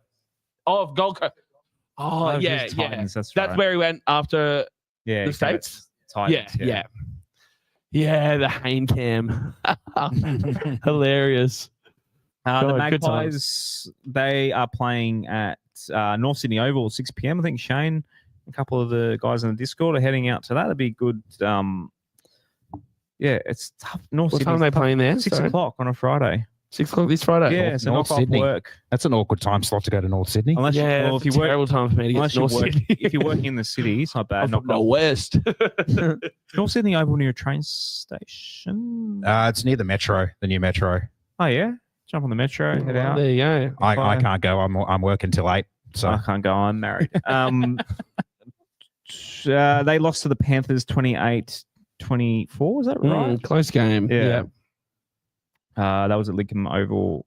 Gold Coast. Oh yeah, Titans, yeah. That's That's where he went after yeah, the States. Titans, Yeah, the Hayne cam. Hilarious. The God, good Magpies, they are playing at North Sydney Oval, 6 p.m. I think Shane, a couple of the guys in the Discord are heading out to that. That'd be good. Yeah, it's tough. North What Sydney. time are they playing there? 6 Sorry? o'clock on a Friday. 6 o'clock this Friday. Yeah, so North knock Sydney. off work. That's an awkward time slot to go to North Sydney. Unless Yeah, well, it's a terrible time for me to get unless to North Sydney. if you're working in the city, it's not bad. I'm Knock from the off. west. North Sydney Oval near a train station. It's near the Metro, the new Metro. Oh yeah, jump on the metro, head out. There you go. I can't go. I'm working till 8. So I can't go. I'm married. They lost to the Panthers 28-24. Is that right? Close game. Yeah. That was at Lincoln Oval.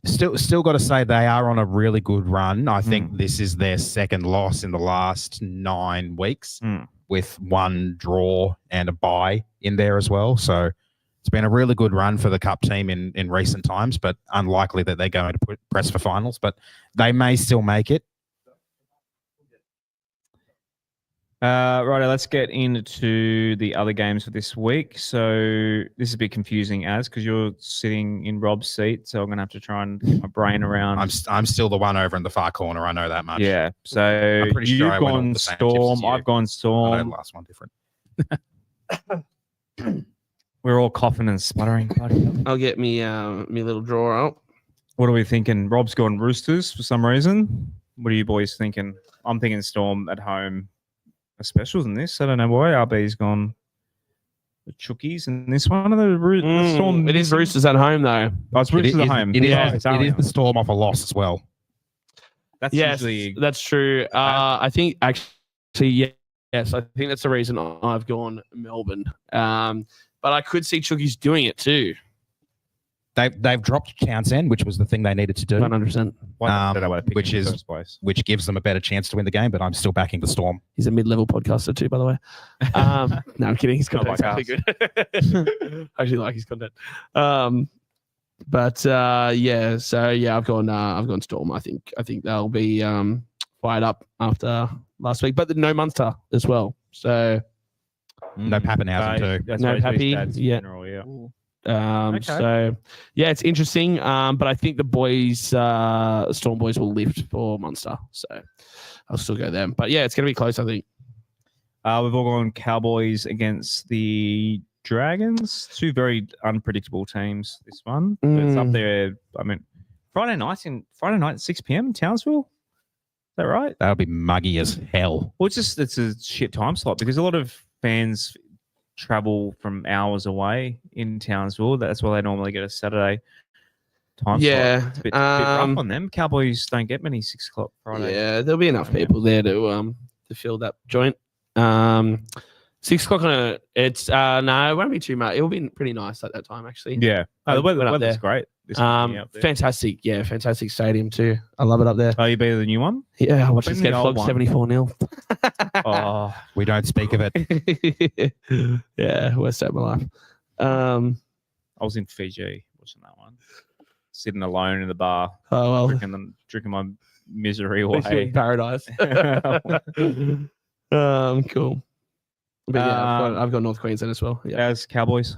still got to say they are on a really good run. I think this is their second loss in the last 9 weeks, with 1 draw and a bye in there as well. So it's been a really good run for the Cup team in recent times, but unlikely that they're going to press for finals. But they may still make it. Right, let's get into the other games for this week. So this is a bit confusing, because you're sitting in Rob's seat, so I'm going to have to try and get my brain around. I'm still the one over in the far corner. I know that much. Yeah, so I'm pretty sure you've I went on gone the same tips as Storm, you. I've gone I know Storm. the last one different. We're all coughing and sputtering. I'll get me me little drawer out. What are we thinking? Rob's gone Roosters for some reason. What are you boys thinking? I'm thinking Storm at home. A specials in this. I don't know why RB's gone the Chookies in this one. Of the Storm. It is Roosters at home though. Oh, it's Roosters at home. It is It's the Storm off a loss as well. That's Yes, usually that's true. I think actually, yes, I think that's the reason I've gone Melbourne. But I could see Chookies doing it too. They've dropped Townsend, which was the thing they needed to do, 100%. which gives them a better chance to win the game. But I'm still backing the Storm. He's a mid-level podcaster too, by the way. No, I'm kidding. His content's like actually good. I actually like his content. Yeah. So yeah, I've gone Storm. I think they'll be fired up after last week, but no Munster as well. So No Pappenhausen too. No Pappy. Yeah. So yeah, it's interesting. But I think the boys, Storm boys, will lift for Munster. So I'll still go them. But yeah, it's going to be close, I think. We've all gone Cowboys against the Dragons. 2 very unpredictable teams. This one, it's up there. I mean, Friday night at 6 p.m. in Townsville. Is that right? That'll be muggy as hell. Well, it's a shit time slot because a lot of fans travel from hours away in Townsville. That's why they normally get a Saturday time slot. It's a bit rough on them. Cowboys don't get many 6 o'clock Friday. Yeah, there'll be enough people there to fill that joint. 6 o'clock on it's no, it won't be too much. It'll be pretty nice at that time actually. Yeah. The weather's there. great. Fantastic. Yeah, fantastic stadium too. I love it up there. Oh, you better the new one? Yeah, I watched us Been get the old flogged one. 74-0. Oh, We don't speak of it. Yeah, worst day of my life. I was in Fiji watching that one. Sitting alone in the bar, Oh well, drinking my misery wish you away. in paradise. Cool. But yeah, I've got North Queensland as well. Yeah. As Cowboys.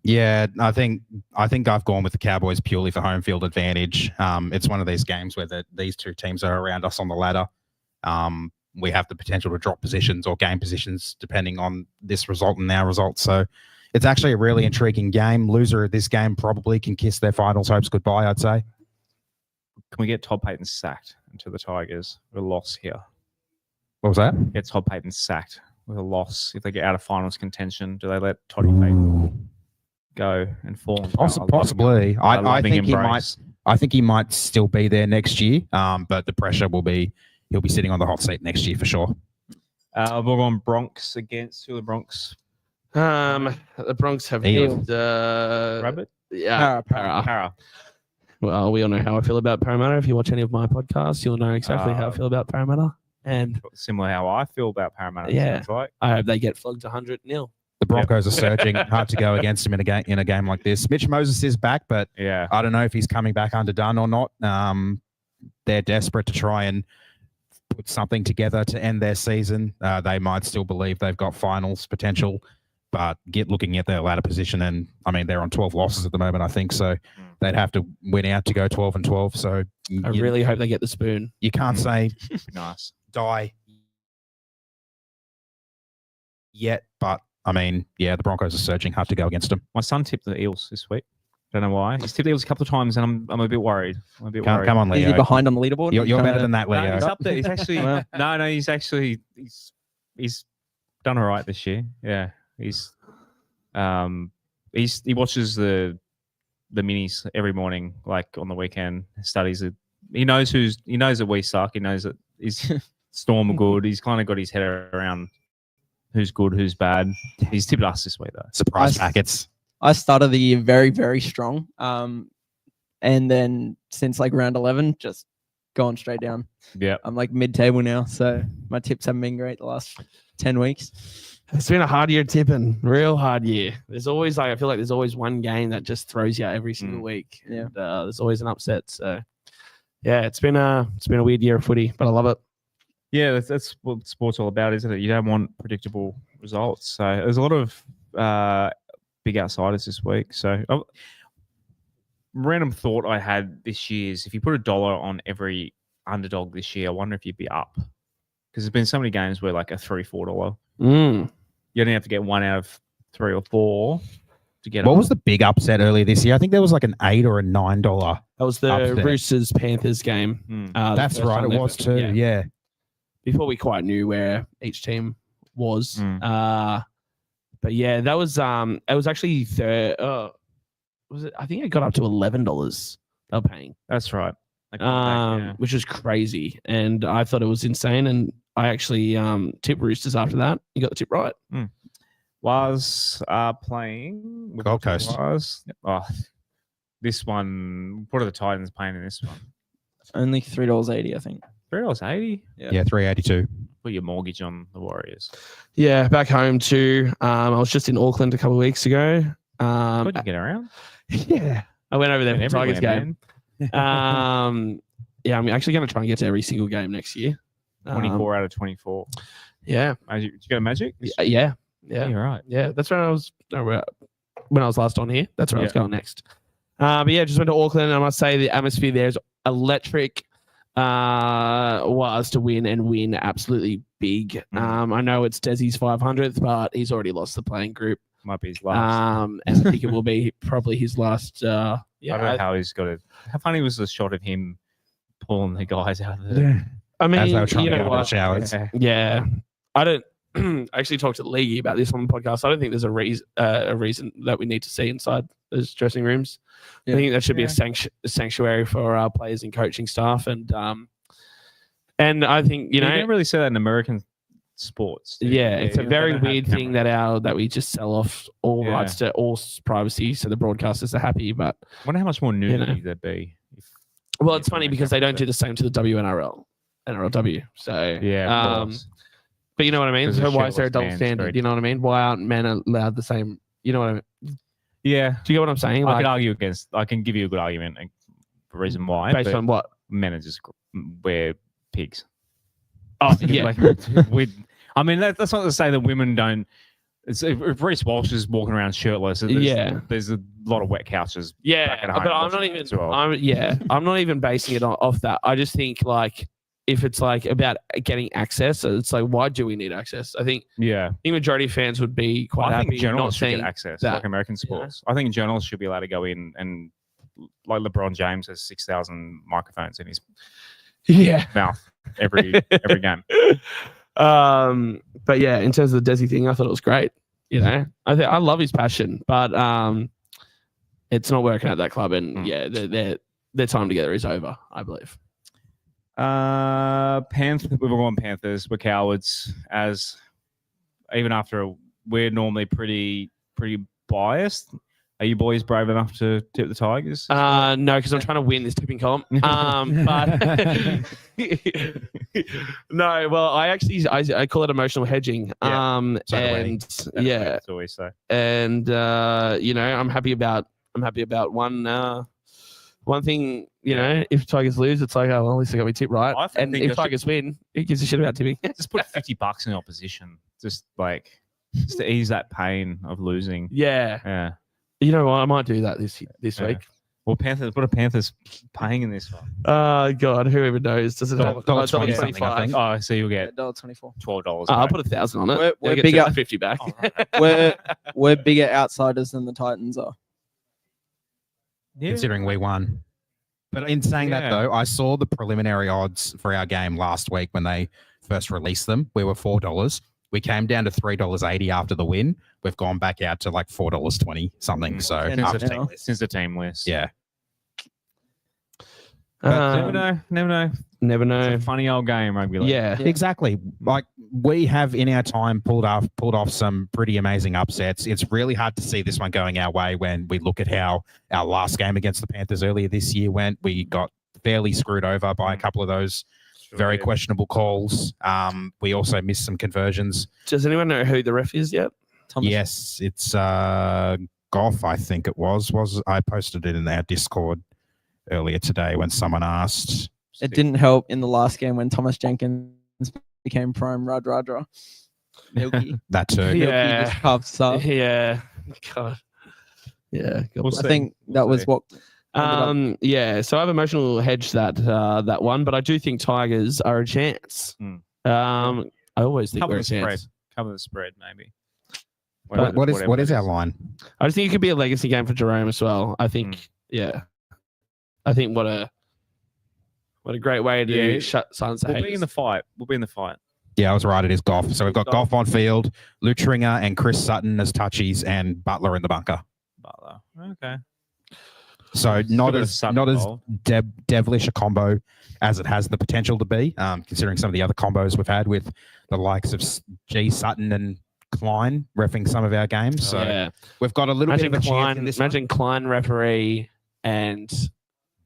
Yeah, I think I've gone with the Cowboys purely for home field advantage. It's one of these games where these 2 teams are around us on the ladder. We have the potential to drop positions or gain positions depending on this result and our result. So it's actually a really intriguing game. Loser of this game probably can kiss their finals hopes goodbye, I'd say. Can we get Todd Payton sacked into the Tigers with a loss here? What was that? Get Todd Payton sacked with a loss. If they get out of finals contention, do they let Toddy Payton go and fall? Possibly. I think embrace. I think he might still be there next year. But the pressure will be he'll be sitting on the hot seat next year for sure. We're going Bronx against who are the Bronx? The Bronx have Eagles. hit Rabbit? Yeah, Para. Well, we all know how I feel about Parramatta. If you watch any of my podcasts, you'll know exactly how I feel about Parramatta. And similar how I feel about Parramatta. Yeah. Sounds like. I hope they get flogged 100-0. The Broncos are surging. Hard to go against him in a game like this. Mitch Moses is back, but yeah, I don't know if he's coming back underdone or not. They're desperate to try and put something together to end their season. They might still believe they've got finals potential, but looking at their ladder position, and I mean they're on 12 losses at the moment, I think, so they'd have to win out to go 12-12. So I really hope they get the spoon. You can't say nice die yet, but I mean, yeah, the Broncos are surging. Hard to go against them. My son tipped the Eels this week. Don't know why. He's tipped the Eels a couple of times, and I'm a bit worried. Come on, Leo. Is he behind on the leaderboard? You're better than that, Leo. No, he's up there. He's actually he's done all right this year. Yeah, he watches the minis every morning, like on the weekend. Studies it. He knows that we suck. He knows that he's Storm are good. He's kind of got his head around who's good, who's bad. He's tipped us this week though. Surprise packets. I started the year very, very strong. And then since like round 11, just gone straight down. Yeah. I'm like mid-table now, so my tips haven't been great the last 10 weeks. It's been a hard year tipping, real hard year. There's always I feel like there's always one game that just throws you out every single week. Yeah. And, there's always an upset. So yeah, it's been a weird year of footy, but I love it. Yeah, that's what sport's all about, isn't it? You don't want predictable results. So there's a lot of big outsiders this week. So random thought I had this year is if you put $1 on every underdog this year, I wonder if you'd be up. Because there's been so many games where like a $3-4. You only have to get 1 out of 3 or 4 to get. What was the big upset earlier this year? I think there was like an $8 or a $9. That was the upset. Roosters Panthers game. That's right, it was too. Yeah. Before we quite knew where each team was. But yeah, that was it was actually was it? I think it got up to $11 they were paying. That's right. Which is crazy, and I thought it was insane. And I actually tipped Roosters after that. You got the tip right. Was playing Gold Coast. This one. What are the Titans playing in this one? Only $3.80, I think. $3.80. Yeah, $3.82. Put your mortgage on the Warriors. Yeah, back home too. I was just in Auckland a couple of weeks ago. Could you get around? Yeah, I went over there for the Tigers game. Yeah, I'm actually going to try and get to every single game next year. 24 out of 24. Yeah. Did you go to Magic? Yeah. You're right. Yeah, that's where I was when I was last on here. That's where I was going next. But yeah, just went to Auckland, and I must say the atmosphere there is electric. Was to win and win absolutely big. I know it's Desi's 500th, but he's already lost the playing group. Might be his last. And I think it will be probably his last. I don't know how he's got it. How funny was the shot of him pulling the guys out of the. I mean, as they were trying you to know get out of what? the showers. Yeah, I don't. I actually talked to Leahy about this on the podcast. I don't think there's a reason that we need to see inside those dressing rooms. I think that should be a sanctuary for our players and coaching staff, and I think you don't really say that in American sports. Yeah, it's a very weird thing that we just sell off all rights to all privacy, so the broadcasters are happy. But I wonder how much more nudity there'd be. Well, it's funny because they don't do the same to the WNRL, NRLW. So yeah. But you know what I mean? So why is there a double standard? You know what I mean? Why aren't men allowed the same? You know what I mean? Yeah. Do you get what I'm saying? I can give you a good argument, a reason why. Based on what? Men are just wear pigs. Oh, yeah. I mean, that's not to say that women don't. If Reece Walsh is walking around shirtless, there's a lot of wet couches. Yeah, but I'm not even. I'm not even basing it off that. I just think like if it's like about getting access, it's like why do we need access? I think the majority of fans would be quite happy. I think journalists not should get access, like American sports. I think journalists should be allowed to go in and like LeBron James has 6,000 microphones in his mouth every game. But yeah, in terms of the Desi thing, I thought it was great. You know, I love his passion, but it's not working at that club, and their time together is over, I believe. We've all gone Panthers. We're cowards. As even after we're normally pretty biased. Are you boys brave enough to tip the Tigers? No, because I'm trying to win this tipping comp. But no, well, I call it emotional hedging. So do we. And yeah, always so. and I'm happy about one thing. You know, if Tigers lose, it's like, oh well, at least I got my tip right. And if Tigers win, who gives a shit about tipping? Just put $50 in the opposition, just to ease that pain of losing. Yeah. You know what? I might do that this week. Well, Panthers. What are Panthers paying in this one? God, who even knows? Does it have $1.20 I think. Oh, so you'll get $1.24. $12. I'll put 1,000 on it. We're Get bigger. 50 back. Oh, right. We're bigger outsiders than the Titans are. Considering we won. But in saying that though, I saw the preliminary odds for our game last week when they first released them. We were $4. We came down to $3.80 after the win. We've gone back out to like $4.20 something. So Since the team list. Yeah. Never know. Never It's a funny old game, rugby league. Yeah. Exactly. Like we have in our time pulled off some pretty amazing upsets. It's really hard to see this one going our way when we look at how our last game against the Panthers earlier this year went. We got fairly screwed over by a couple of those very questionable calls. We also missed some conversions. Does anyone know who the ref is yet? Thomas. Yes, it's Goff, I think it was. I posted it in our Discord earlier today when someone asked. It didn't help in the last game when Thomas Jenkins became prime Radradra. Milky. That too. Yeah. Just puffs up. Yeah. God. Yeah. God I think that was what. Yeah. So I've emotional hedged that one, but I do think Tigers are a chance. I always think we're a chance. Cover the spread, maybe. What is our line? I just think it could be a legacy game for Jerome as well. I think, I think what a great way to shut silence the We'll haters. be in the fight. Yeah, I was right. It is Goff. So we've got Goff on field, Lutringer and Chris Sutton as touchies, and Butler in the bunker. Butler. Okay. So not as involved. devilish a combo as it has the potential to be, considering some of the other combos we've had with the likes of G Sutton and Klein reffing some of our games. So we've got a little bit of a chance in this one. Imagine Klein referee and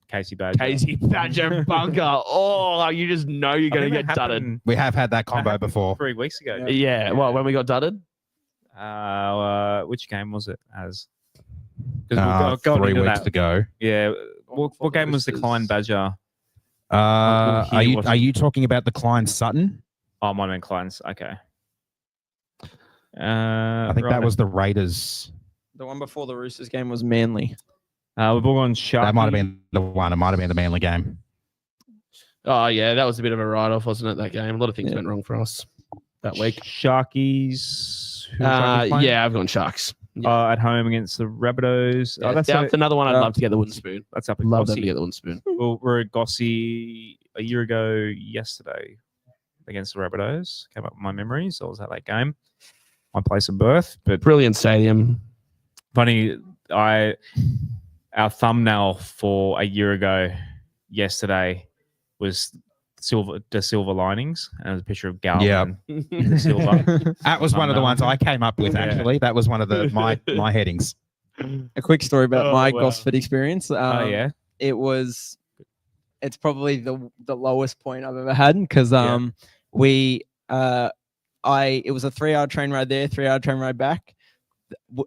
Casey Badger bunker. Oh, you just know you're going to get dudded. We have had that combo before. 3 weeks ago. Yeah. Well, when we got dudded? Which game was it as? 3 weeks ago. Yeah. What game was the Klein Badger? Are you talking about the Klein Sutton? Oh, might have been Klein's. Okay. I think that was the Raiders. The one before the Roosters game was Manly. We've all gone Sharky. That might have been the one. It might have been the Manly game. Oh, yeah. That was a bit of a write-off, wasn't it, that game? A lot of things went wrong for us that week. Sharkies. Yeah, I've gone Sharks. Yeah. At home against the Rabbitohs. Yeah, that's another one I'd love to get the wooden spoon. That's up at Love Gossie. them to get the wooden spoon. Well, we're at Gossie a year ago yesterday against the Rabbitohs. Came up with my memories. I was at that game. My place of birth. But Brilliant stadium. funny, our thumbnail for a year ago yesterday was the silver linings, and it was a picture of Galvin. Yeah. Silver. That was one of the ones I came up with, actually. That was one of my headings. A quick story about my Gosford experience. It's probably the lowest point I've ever had because it was a 3-hour train ride there, 3-hour train ride back,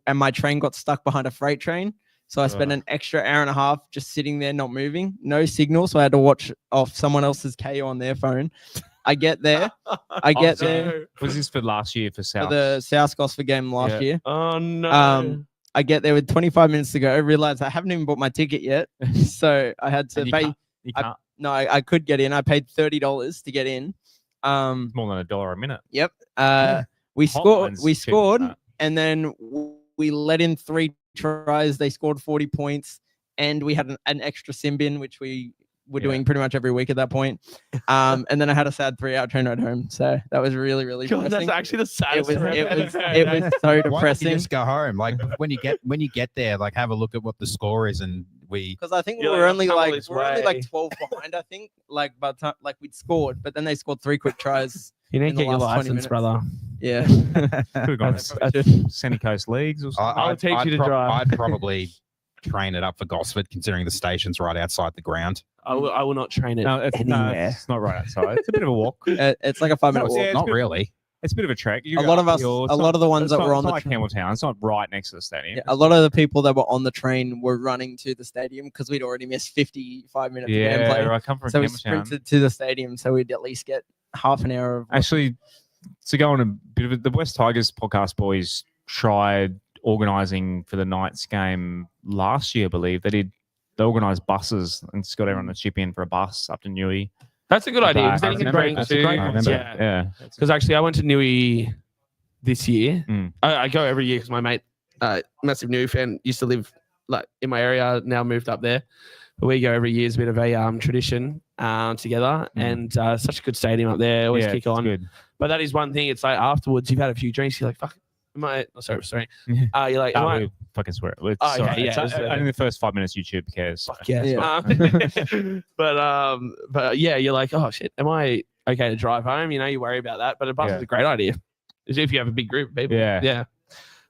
and my train got stuck behind a freight train. So I spent an extra hour and a half just sitting there, not moving, no signal. So I had to watch off someone else's KO on their phone. I get there. Was this for last year for South? For the South Gosford game last year. Oh, no. I get there with 25 minutes to go. I realized I haven't even bought my ticket yet. So I had to pay. You can't. I could get in. I paid $30 to get in. More than $1 a minute. Yep. We scored, and then we let in 3 tries. They scored 40 points, and we had an extra sim bin, which we were doing pretty much every week at that point. And then I had a sad 3-hour train ride home. So that was really, really depressing. That's actually the saddest. It was so depressing. Why don't you just go home? Like when you get there, like have a look at what the score is, and because I think we were only like 12 behind. I think by the time we'd scored, but then they scored 3 quick tries. You need to get your last 20 license, minutes. brother. Yeah. Could have gone to Sunny Coast Leagues or something. I'll teach you to drive. I'd probably train it up for Gosford, considering the station's right outside the ground. I will not train it No, anywhere. it's not right outside. It's a bit of a walk. It's like a 5-minute walk. Yeah, Not really. It's a bit of a trek. A lot of us, a lot of the ones that were on the like Campbelltown. It's not right next to the stadium. a lot of the people that were on the train were running to the stadium because we'd already missed 55 minutes of gameplay. I come from So we Campbelltown. sprinted to the stadium so we'd at least get half an hour of. Actually, to go on a bit of the West Tigers podcast boys tried organising for the Knights game last year, I believe. They organised buses and just got everyone to chip in for a bus up to Newey. That's a good idea. Because then you can Remember, bring that's a great concept. yeah. Yeah. Because actually, I went to Newey this year. Mm. I go every year because my mate, massive Newey fan, used to live like in my area. Now moved up there, but we go every year. It's a bit of a tradition together, and such a good stadium up there. Always kick on. Good. But that is one thing. It's like afterwards, you've had a few drinks. You're like, fuck. Sorry. You're like, We fucking swear. It's Oh, okay, sorry. yeah, It's, it was, only the first 5 minutes YouTube cares. fuck yes. Yeah. But yeah, you're like, oh shit, am I okay to drive home? You know, you worry about that. But a bus is a great idea. Is if you have a big group of people. Yeah. Yeah.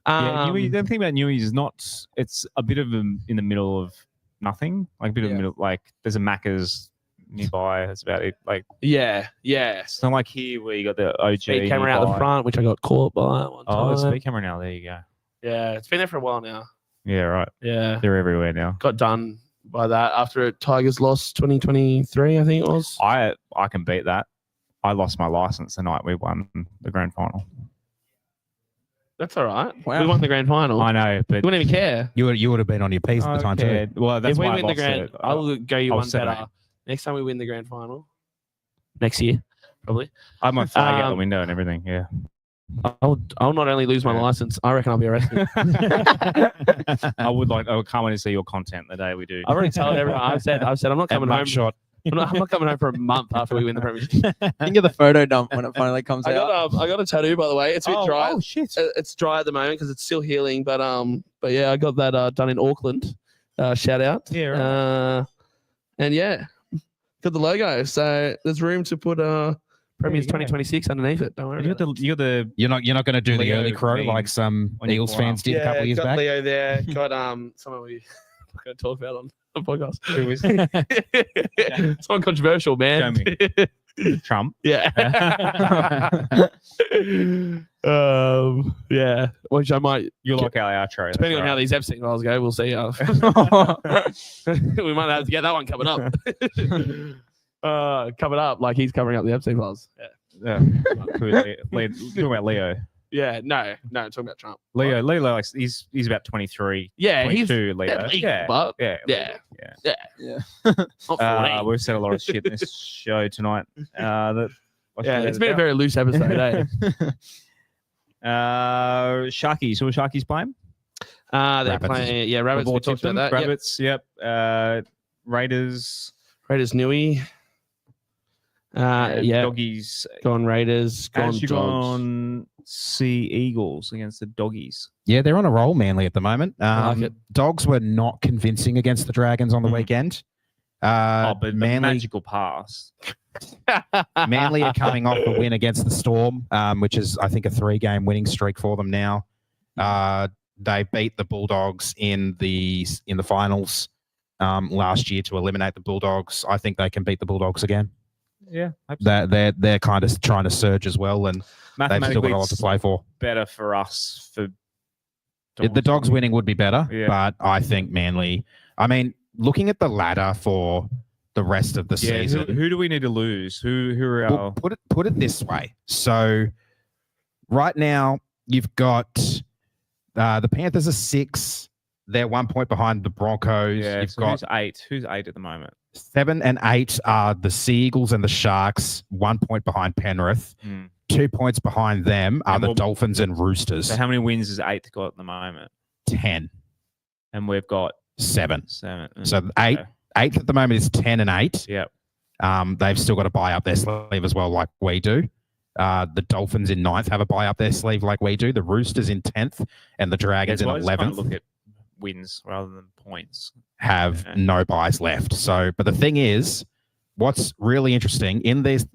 Newey, the thing about Newey is not. It's a bit of in the middle of nothing. Like a bit of the middle. Like there's a Macca's nearby. That's about it. Like Yeah. it's not like here where you got the OG Speed camera out the nearby. front, which I got caught by one Oh, there's a time. speed camera now. There you go. Yeah, it's been there for a while now. Yeah, right. Yeah. They're everywhere now. Got done by that after Tigers lost 2023, I think it was. I can beat that. I lost my license the night we won the grand final. That's all right. Wow. We won the grand final. I know, but You wouldn't even care. You would have been on your P's at the time too. Well, that's If we why I win the lost grand, it. I'll go you I one was better. 7. Next time we win the grand final, next year, probably. I had my flag out the Um, window and everything. Yeah. I'll not only lose my Yeah. license, I reckon I'll be arrested. I can't wait to see your content the day we do. I've already told everyone. I've said I'm not coming home. Shot. I'm not coming home for a month after we win the premiership. Think of the photo dump when it finally comes I out. got a tattoo, by the way. It's a bit dry. Oh shit! It's dry at the moment because it's still healing. But yeah, I got that done in Auckland. Shout out. Yeah, right. And yeah, got the logo. So there's room to put Premiers you go. 2026 underneath it. Don't worry. You got the You're not going to do the Leo early crow meme like some on your Eagles forearm. fans did a couple of years got back. Leo there. Got someone we're not going to talk about on the podcast. Who is Someone controversial, man. Show Trump. Yeah. Yeah. Which I might, You like our outro. depending on how these Epstein files go, we'll see. We might have to get that one covered up. Covered up like he's covering up the Epstein files. Yeah. Talking about Leo. Yeah. No, talking about Trump. Leo, like he's about 23. Yeah, he's 22, Leo. legal, Yeah, but yeah, yeah. Yeah. not 14. We've said a lot of shit in this show tonight. It's been a very loose episode, eh? Sharkies. Who are Sharkies playing? They're Rabbits. playing. Yeah, Rabbits. We've all We talked tipped about them. that. Rabbits. Yep. Raiders. Raiders Newey. Yeah. Doggies. Gone Raiders. Gone As you Dogs. gone Sea Eagles against the Doggies. Yeah, they're on a roll, Manly, at the moment. I like it. Dogs were not convincing against the Dragons on the weekend. But the Manly, magical pass. Manly are coming off a win against the Storm, which is, I think, a 3-game winning streak for them now. They beat the Bulldogs in the finals last year to eliminate the Bulldogs. I think they can beat the Bulldogs again. Yeah. They're kind of trying to surge as well, and they've still got a lot to play for. Better for us for The Dogs winning would be better, Yeah. but I think Manly. I mean, looking at the ladder for the rest of the season, who do we need to lose? Who are well, our put it this way. So right now you've got the Panthers are 6. They're 1 point behind the Broncos. Yeah, You've so got who's 8? Who's 8 at the moment? 7 and 8 are the Sea Eagles and the Sharks. 1 point behind Penrith. Hmm. 2 points behind them are And the we'll- Dolphins and Roosters. So how many wins has 8 got at the moment? 10, And we've got 7. 7. So 8th at the moment is 10 and 8. Yep. They've still got a buy up their sleeve as well, like we do. The Dolphins in 9th have a buy up their sleeve like we do. The Roosters in 10th and the Dragons in 11th Look at wins rather than points. have no buys left. So, but the thing is, what's really interesting in this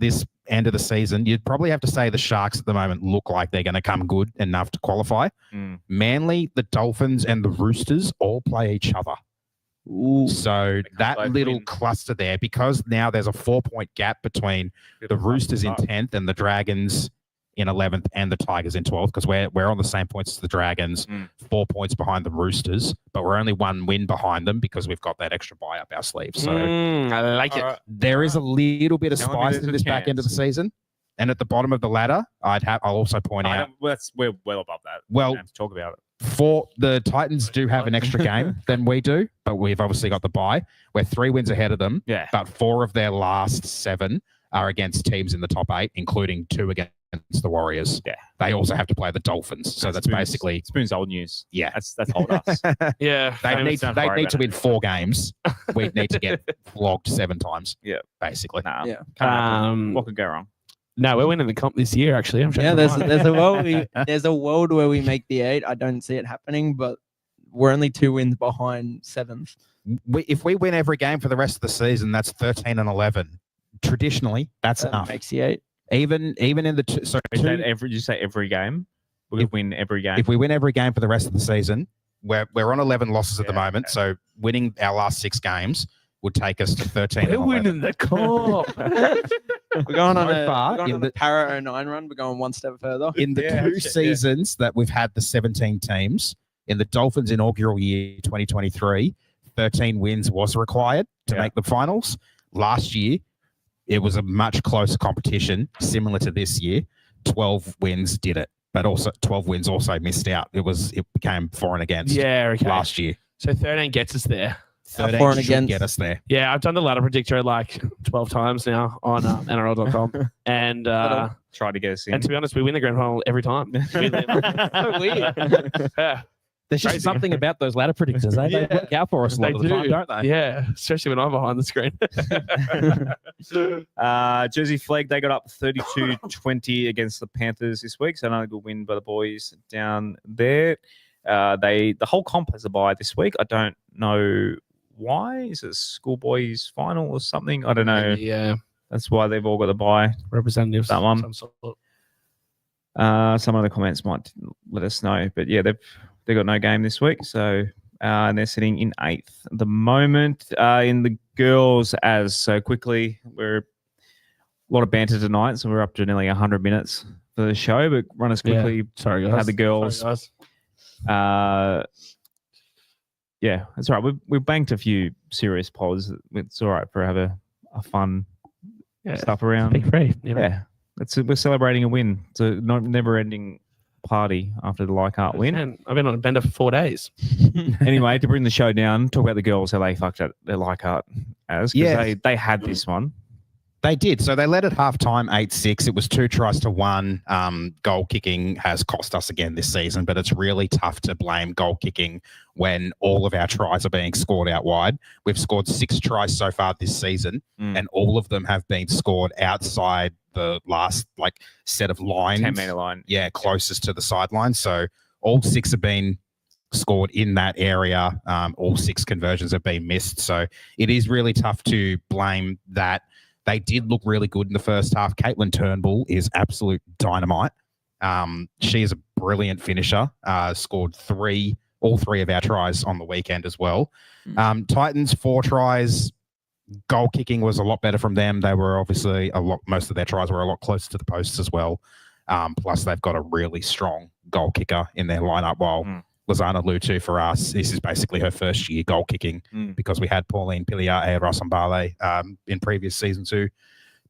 end of the season, you'd probably have to say the Sharks at the moment look like they're going to come good enough to qualify. Manly, the Dolphins, and the Roosters all play each other. Ooh. So that little cluster there, because now there's a 4-point gap between the Roosters in 10th and the Dragons in 11th and the Tigers in 12th, because we're on the same points as the Dragons, 4 points behind the Roosters, but we're only 1 win behind them because we've got that extra bye up our sleeve. So I like it. there is a little bit of spice in this back end of the season. And at the bottom of the ladder, I'll also point out. We're well above that. Well, we don't have to talk about it. For the Titans do have an extra game than we do, but we've obviously got the bye. We're 3 wins ahead of them. Yeah. But 4 of their last 7 are against teams in the top 8, including 2 against the Warriors. Yeah. They also have to play the Dolphins. So that's basically Spoon's old news. Yeah. That's old us. Yeah. They need to win 4 games. We need to get flogged 7 times. Yeah. Basically. Nah. Yeah. What could go wrong? No, we're winning the comp this year, actually. There's a world where we make the 8. I don't see it happening, but we're only 2 wins behind 7th. If we win every game for the rest of the season, that's 13 and 11. Traditionally, that's enough. Makes the 8. Even in the Did you say every game? We win every game. If we win every game for the rest of the season, we're on 11 losses at the moment. Okay. So winning our last 6 games would take us to 13. We're winning the comp. We're going on the Para 09 run. We're going one step further. In the 2 seasons that we've had the 17 teams, in the Dolphins' inaugural year, 2023, 13 wins was required to make the finals. Last year, it was a much closer competition, similar to this year. 12 wins did it, but also 12 wins also missed out. It became for and against last year. So 13 gets us there. 13 for and should against. get us there. Yeah, I've done the ladder predictor like 12 times now on NRL.com. And try to get us in. And to be honest, we win the grand final every time. So weird. Yeah. There's just something about those ladder predictors. They work out for us a lot of the time, don't they? Yeah, especially when I'm behind the screen. Jersey Flag, they got up 32-20 against the Panthers this week. So another good win by the boys down there. The whole comp has a bye this week. I don't know why. Is it schoolboys final or something? I don't know. Yeah. That's why they've all got the bye. Representatives. That one. Some sort. Some of the comments might let us know. But yeah, they've got no game this week. So and they're sitting in 8th at the moment. In the girls, so quickly, we're a lot of banter tonight. So we're up to nearly 100 minutes for the show. But run us quickly. Yeah. Sorry, guys. How the girls. Sorry, guys. Yeah, that's all right. We've banked a few serious pods. It's all right for have a fun stuff around. Be free. Yeah, we're celebrating a win. It's a never-ending party after the Leichhardt win. Man, I've been on a bender for 4 days. Anyway, to bring the show down, talk about the girls, how they fucked up their Leichhardt because they had this one. They did. So they led at halftime 8-6. It was 2 tries to 1. Goal kicking has cost us again this season, but it's really tough to blame goal kicking when all of our tries are being scored out wide. We've scored 6 tries so far this season, and all of them have been scored outside the last set of lines. 10-meter line. Yeah, closest to the sideline. So all 6 have been scored in that area. All 6 conversions have been missed. So it is really tough to blame that. They did look really good in the first half. Caitlin Turnbull is absolute dynamite. She is a brilliant finisher. Scored all 3 of our tries on the weekend as well. Titans 4 tries. Goal kicking was a lot better from them. They were obviously most of their tries were a lot closer to the posts as well. Plus they've got a really strong goal kicker in their lineup. While Lizana Lutu for us, this is basically her first year goal kicking because we had Pauline Piliar and Rossambale in previous seasons who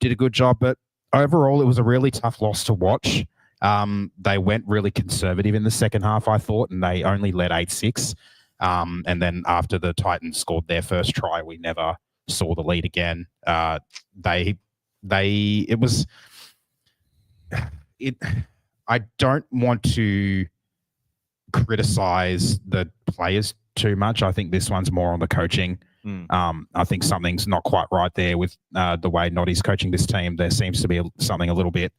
did a good job. But overall, it was a really tough loss to watch. They went really conservative in the second half, I thought, and they only led 8-6. And then after the Titans scored their first try, we never saw the lead again. I don't want to criticize the players too much. I think this one's more on the coaching. I think something's not quite right there with the way Noddy's coaching this team. There seems to be something a little bit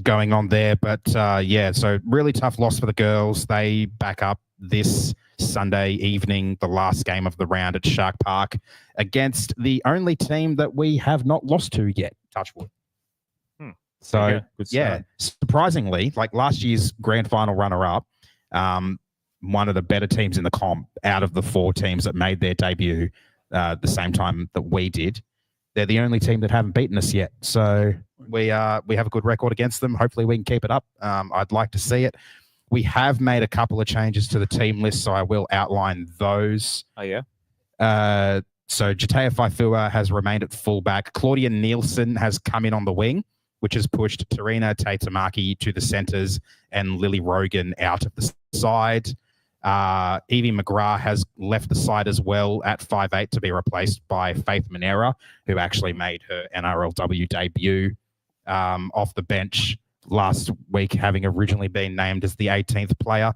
going on there. But yeah, so really tough loss for the girls. They back up this Sunday evening, the last game of the round at Shark Park against the only team that we have not lost to yet. Touchwood. So Okay, good yeah, surprisingly, like last year's grand final runner-up, one of the better teams in the comp out of the 4 teams that made their debut the same time that we did. They're the only team that haven't beaten us yet. So we have a good record against them. Hopefully we can keep it up. I'd like to see it. We have made a couple of changes to the team list, so I will outline those. Oh, yeah? So Jatea Faifua has remained at fullback. Claudia Nielsen has come in on the wing, which has pushed Tarina Teitamaki to the centres and Lily Rogan out of the side. Evie McGrath has left the side as well at 5'8" to be replaced by Faith Monera, who actually made her NRLW debut off the bench last week, having originally been named as the 18th player.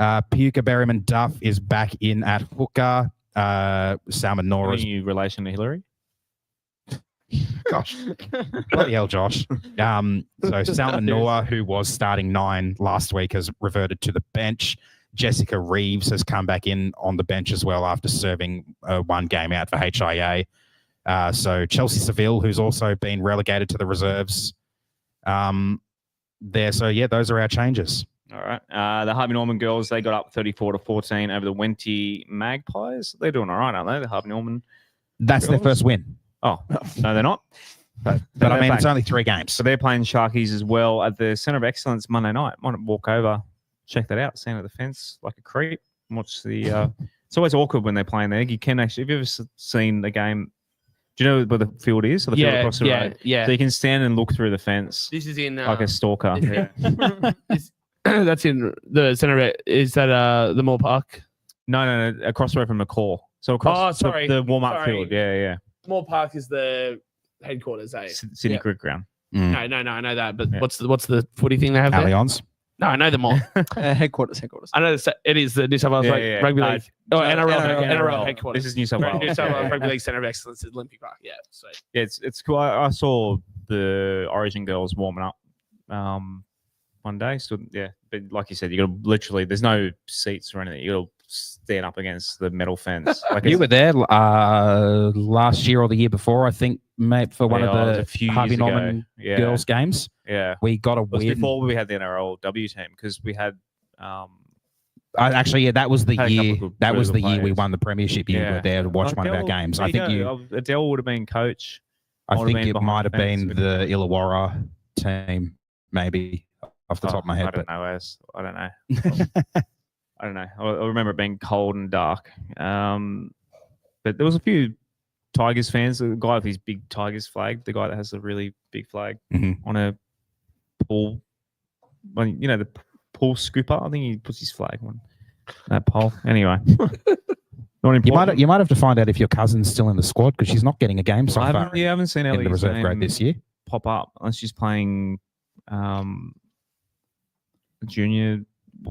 Piuka Berryman-Duff is back in at hooker. Salma Nora's... Are you relation to Hillary? Gosh, bloody hell, Josh. So Salma Noor, who was starting 9 last week, has reverted to the bench. Jessica Reeves has come back in on the bench as well after serving 1 game out for HIA. So Chelsea Seville, who's also been relegated to the reserves there. So yeah, those are our changes. All right. The Harvey Norman girls, they got up 34-14 over the Wenty Magpies. They're doing all right, aren't they? The Harvey Norman. That's girls? their first win. Oh, no, they're not. But I mean, it's only 3 games. So they're playing Sharkies as well at the Centre of Excellence Monday night. Might walk over, check that out, stand at the fence like a creep. Watch the. It's always awkward when they're playing there. You can actually, have you ever seen the game? Do you know where the field is? Or the field across the road? Yeah. So you can stand and look through the fence. This is in like a stalker. That's in the centre. Is that the Moore Park? No. Across the road from McCaw. So across the warm-up field. Yeah. Moore Park is the headquarters, eh? Sydney Cricket Ground. No, I know that. But what's the footy thing they have there? Allianz. No, I know them all. Headquarters. I know it is the New South Wales Rugby League. NRL headquarters. This is New South Wales. New South Wales Rugby League Centre of Excellence at Olympic Park. Yeah, so yeah, it's cool. I saw the Origin girls warming up one day. So yeah, but like you said, you got to literally. There's no seats or anything. You got to stand up against the metal fence. Like you were there last year or the year before, I think, mate, for one of the Harvey Norman girls games. Yeah, we got a win before we had the NRLW team because we had. Actually, yeah, that was the year. That was the year we won the premiership. You were there to watch one of our games. I think Adele would have been coach. I think it might have been the Illawarra team, maybe off the top of my head. I don't know. I don't know. I remember it being cold and dark. But there was a few Tigers fans. The guy with his big Tigers flag, the guy that has a really big flag on a pool. Well, you know, the pool scooper. I think he puts his flag on that pole. Anyway. Not important. You might have to find out if your cousin's still in the squad because she's not getting a game so far. I haven't seen Ellie's in the reserve grade this year pop up unless she's playing junior.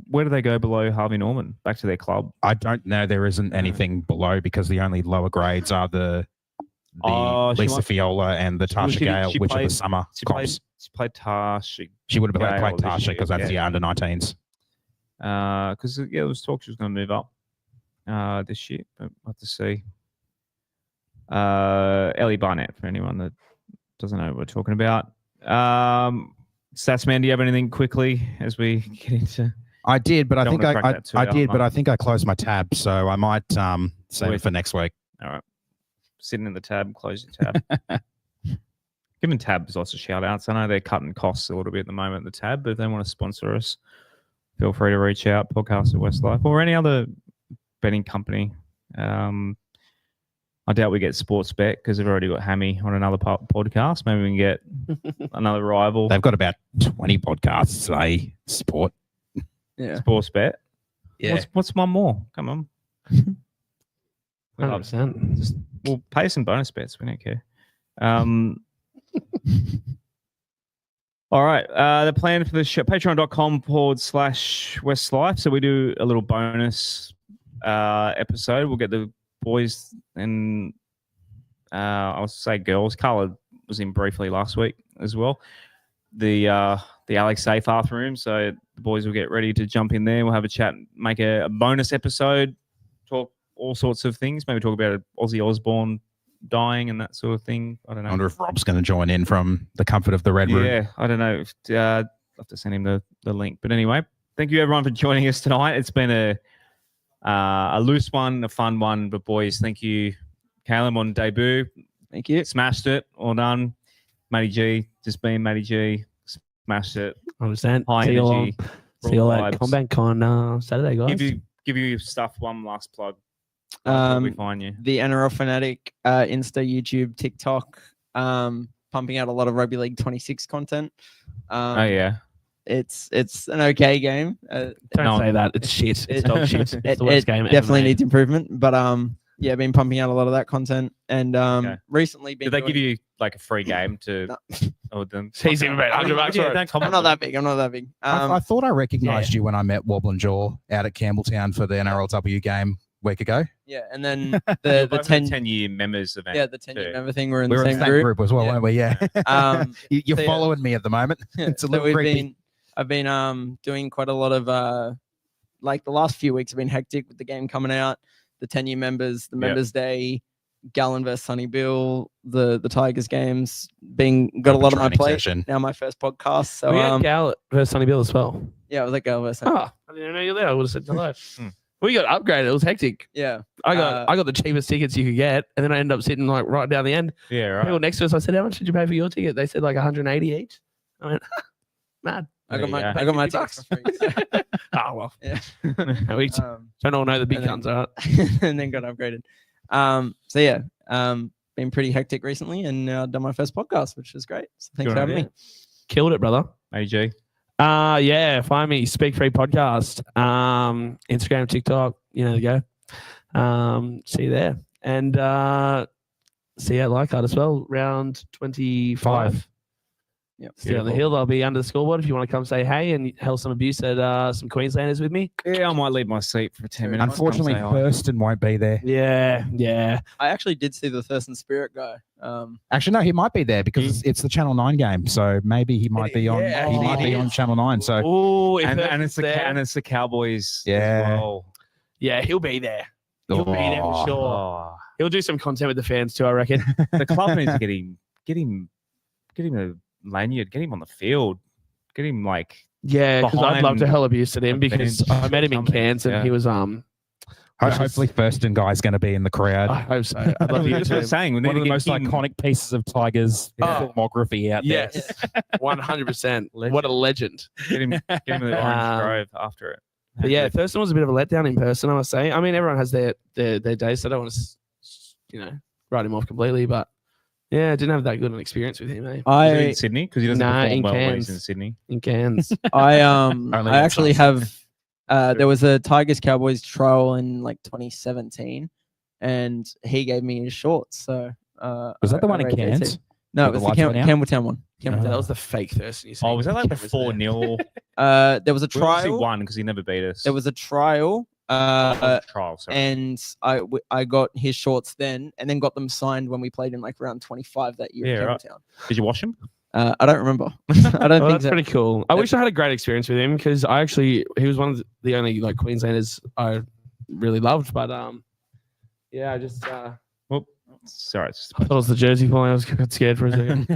Where do they go below Harvey Norman? Back to their club? I don't know. There isn't anything below because the only lower grades are the Lisa Fiola and the Tasha Gale, which are the summer comps. She played Tasha. She would have played Tasha because that's the under-19s. Because there was talk she was going to move up this year, but we'll have to see. Ellie Barnett, for anyone that doesn't know what we're talking about. Statsman, do you have anything quickly as we get into? I did, but I think I closed my tab, so I might save it for next week. All right. Sitting in the tab, close your tab. Giving tabs lots of shout outs. I know they're cutting costs a little bit at the moment, the tab, but if they want to sponsor us, feel free to reach out, podcast at WestsLife or any other betting company. I doubt we get Sports Bet because they've already got Hammy on another podcast. Maybe we can get another rival. They've got about 20 podcasts today, Sport. Yeah. Sports Bet. Yeah. What's one more? Come on. 100%. We'll pay some bonus bets. We don't care. All right. The plan for the show, patreon.com/WestsLife. So we do a little bonus episode. We'll get the boys and I'll say girls. Carla was in briefly last week as well. the Alex Seyfarth room, so the boys will get ready to jump in there. We'll have a chat, make a bonus episode, talk all sorts of things. Maybe talk about Ozzy Osbourne dying and that sort of thing. I don't know. I wonder if Rob's going to join in from the comfort of the Red Room. Yeah, I don't know. I'll have to send him the link. But anyway, thank you everyone for joining us tonight. It's been a loose one, a fun one. But boys, thank you, Calum, on debut. Thank you. Smashed it. All done. Matty G, just being Matty G. Smashed it. I understand. High See you energy. See you raw at vibes. Combank on Saturday, guys. Give you stuff. One last plug. Where we find you. The NRL Fanatic, Insta, YouTube, TikTok, pumping out a lot of Rugby League 26 content. Oh yeah. It's an okay game. Don't say that. It's shit. It's dog shit. It's the worst game ever. Definitely made. needs improvement. But yeah, been pumping out a lot of that content, and Okay. recently been. Did they give you like a free game to? No. Oh, them. He's even about $100 for it. Don't comment. I'm not that big. I'm not that big. I thought I recognised you when I met Wobble and Jaw out at Campbelltown for the NRLW game a week ago. Yeah, and then We're the both in 10-year members event. yeah, the 10-year too. member thing. We're in We the were in same the same group as well, Yeah. weren't we? Yeah. You're so yeah. following me at the moment. It's a So little we've creepy. I've been doing quite a lot of like the last few weeks have been hectic with the game coming out, the 10-year members, the members day, Gallon versus Sunny Bill, the Tigers games got a lot on my Training plate. session. Now my first podcast. So We had Gal versus Sonny Bill as well. yeah, I was like Gal versus Sunny. Ah, I didn't know you were there. I would have said hello. We got upgraded. It was hectic. Yeah. I got the cheapest tickets you could get, and then I ended up sitting like right down the end. Yeah, right. People next to us, I said, "How much did you pay for your ticket?" They said like 180 each. I went, mad. I got my Yeah. I got my $50. tickets for free. Oh well. Yeah. We don't all know the big and then- guns, all right? and then got upgraded. So yeah, been pretty hectic recently, and done my first podcast, which is great. So thanks Good for having idea. me. Killed it, brother. AG. Yeah, find me Speak Free Podcast. Instagram, TikTok, you know the go. See you there. And see you at Leichhardt as well, round 25. Yep. See you on the hill. I'll be under the scoreboard if you want to come say hey and hell some abuse at some Queenslanders with me. Yeah, I might leave my seat for 10 minutes. Unfortunately, Come say hi. Thurston won't be there. Yeah. I actually did see the Thurston Spirit guy. Actually, no, he might be there because it's the Channel 9 game. So maybe he might be on. Yeah, he might it be on is. Channel 9. So Oh, And it's the Cowboys Yeah. as well. yeah, he'll be there. He'll be there for sure. Oh, He'll do some content with the fans too, I reckon. the club needs to get him a lanyard, get him on the field, get him like Yeah, because I'd love to Behind hell abuse at him the because bench I met him in something, Cairns and yeah. he was hopefully Thurston guy's going to be in the crowd. I hope so. I'd love to That's get what to I'm him. saying. We need One to of the get most him- iconic pieces of Tigers Oh. filmography out there. Yes, 100%. Legend. What a legend. Get him to the Orange Grove after it. But yeah, Thurston was a bit of a letdown in person, I must say. I mean, everyone has their days, so I don't want to, write him off completely. But yeah, I didn't have that good an experience with him, eh? Is it in Sydney because he doesn't Nah, perform in well when Cairns. he's in Sydney. In Cairns. I Only actually outside. have there was a Tigers Cowboys trial in like 2017, and he gave me his shorts. So Was that the I one in rate their Cairns? team. No, it With was the the lights went out? Campbelltown one. Campbelltown. That was the fake Thurston. You Oh, was that like the Cameras there. 4-0? There was a We obviously trial. won because he never beat us. There was a trial. trial. Sorry. And I got his shorts then, and then got them signed when we played in like round 25 that year. Yeah, in right. Campbelltown. Did you wash him? I don't remember. I don't Well, think that's so. pretty cool. I wish I had a great experience with him because he was one of the only like Queenslanders I really loved. But yeah, I just Well, sorry. It's just I thought it was the jersey falling. I was got scared for a second.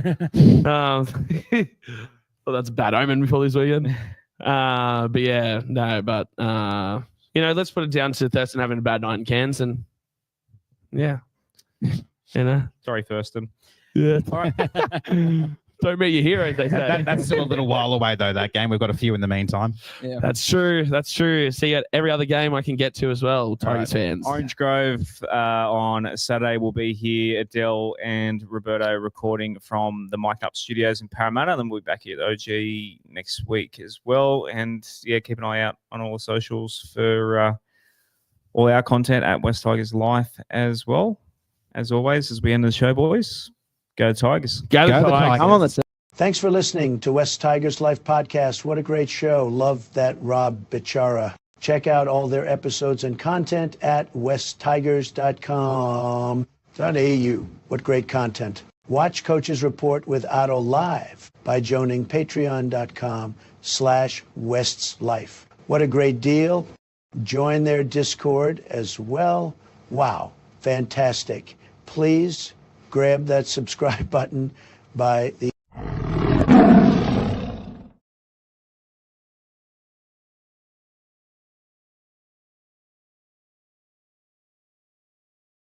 Well, that's a bad omen before this weekend. But yeah, no, but let's put it down to Thurston having a bad night in Cairns, and yeah, sorry, Thurston. yeah. Don't meet your heroes, they say. That's still a little while away, though, that game. We've got a few in the meantime. Yeah. That's true. That's true. See you at every other game I can get to as well, Tigers fans. Orange Grove on Saturday will be here. Adele and Roberto recording from the Mic Up Studios in Parramatta. Then we'll be back here at OG next week as well. And yeah, keep an eye out on all the socials for all our content at West Tigers Life as well. As always, as we end the show, boys, go Tigers. Go, Go the Tigers. Tigers. I'm on the Thanks for listening to West Tigers Life Podcast. What a great show. Love that Rob Bichara. Check out all their episodes and content at westtigers.com.au. What great content. Watch Coach's Report with Otto live by joining patreon.com/WestsLife. What a great deal. Join their Discord as well. Wow, fantastic. Please grab that subscribe button by the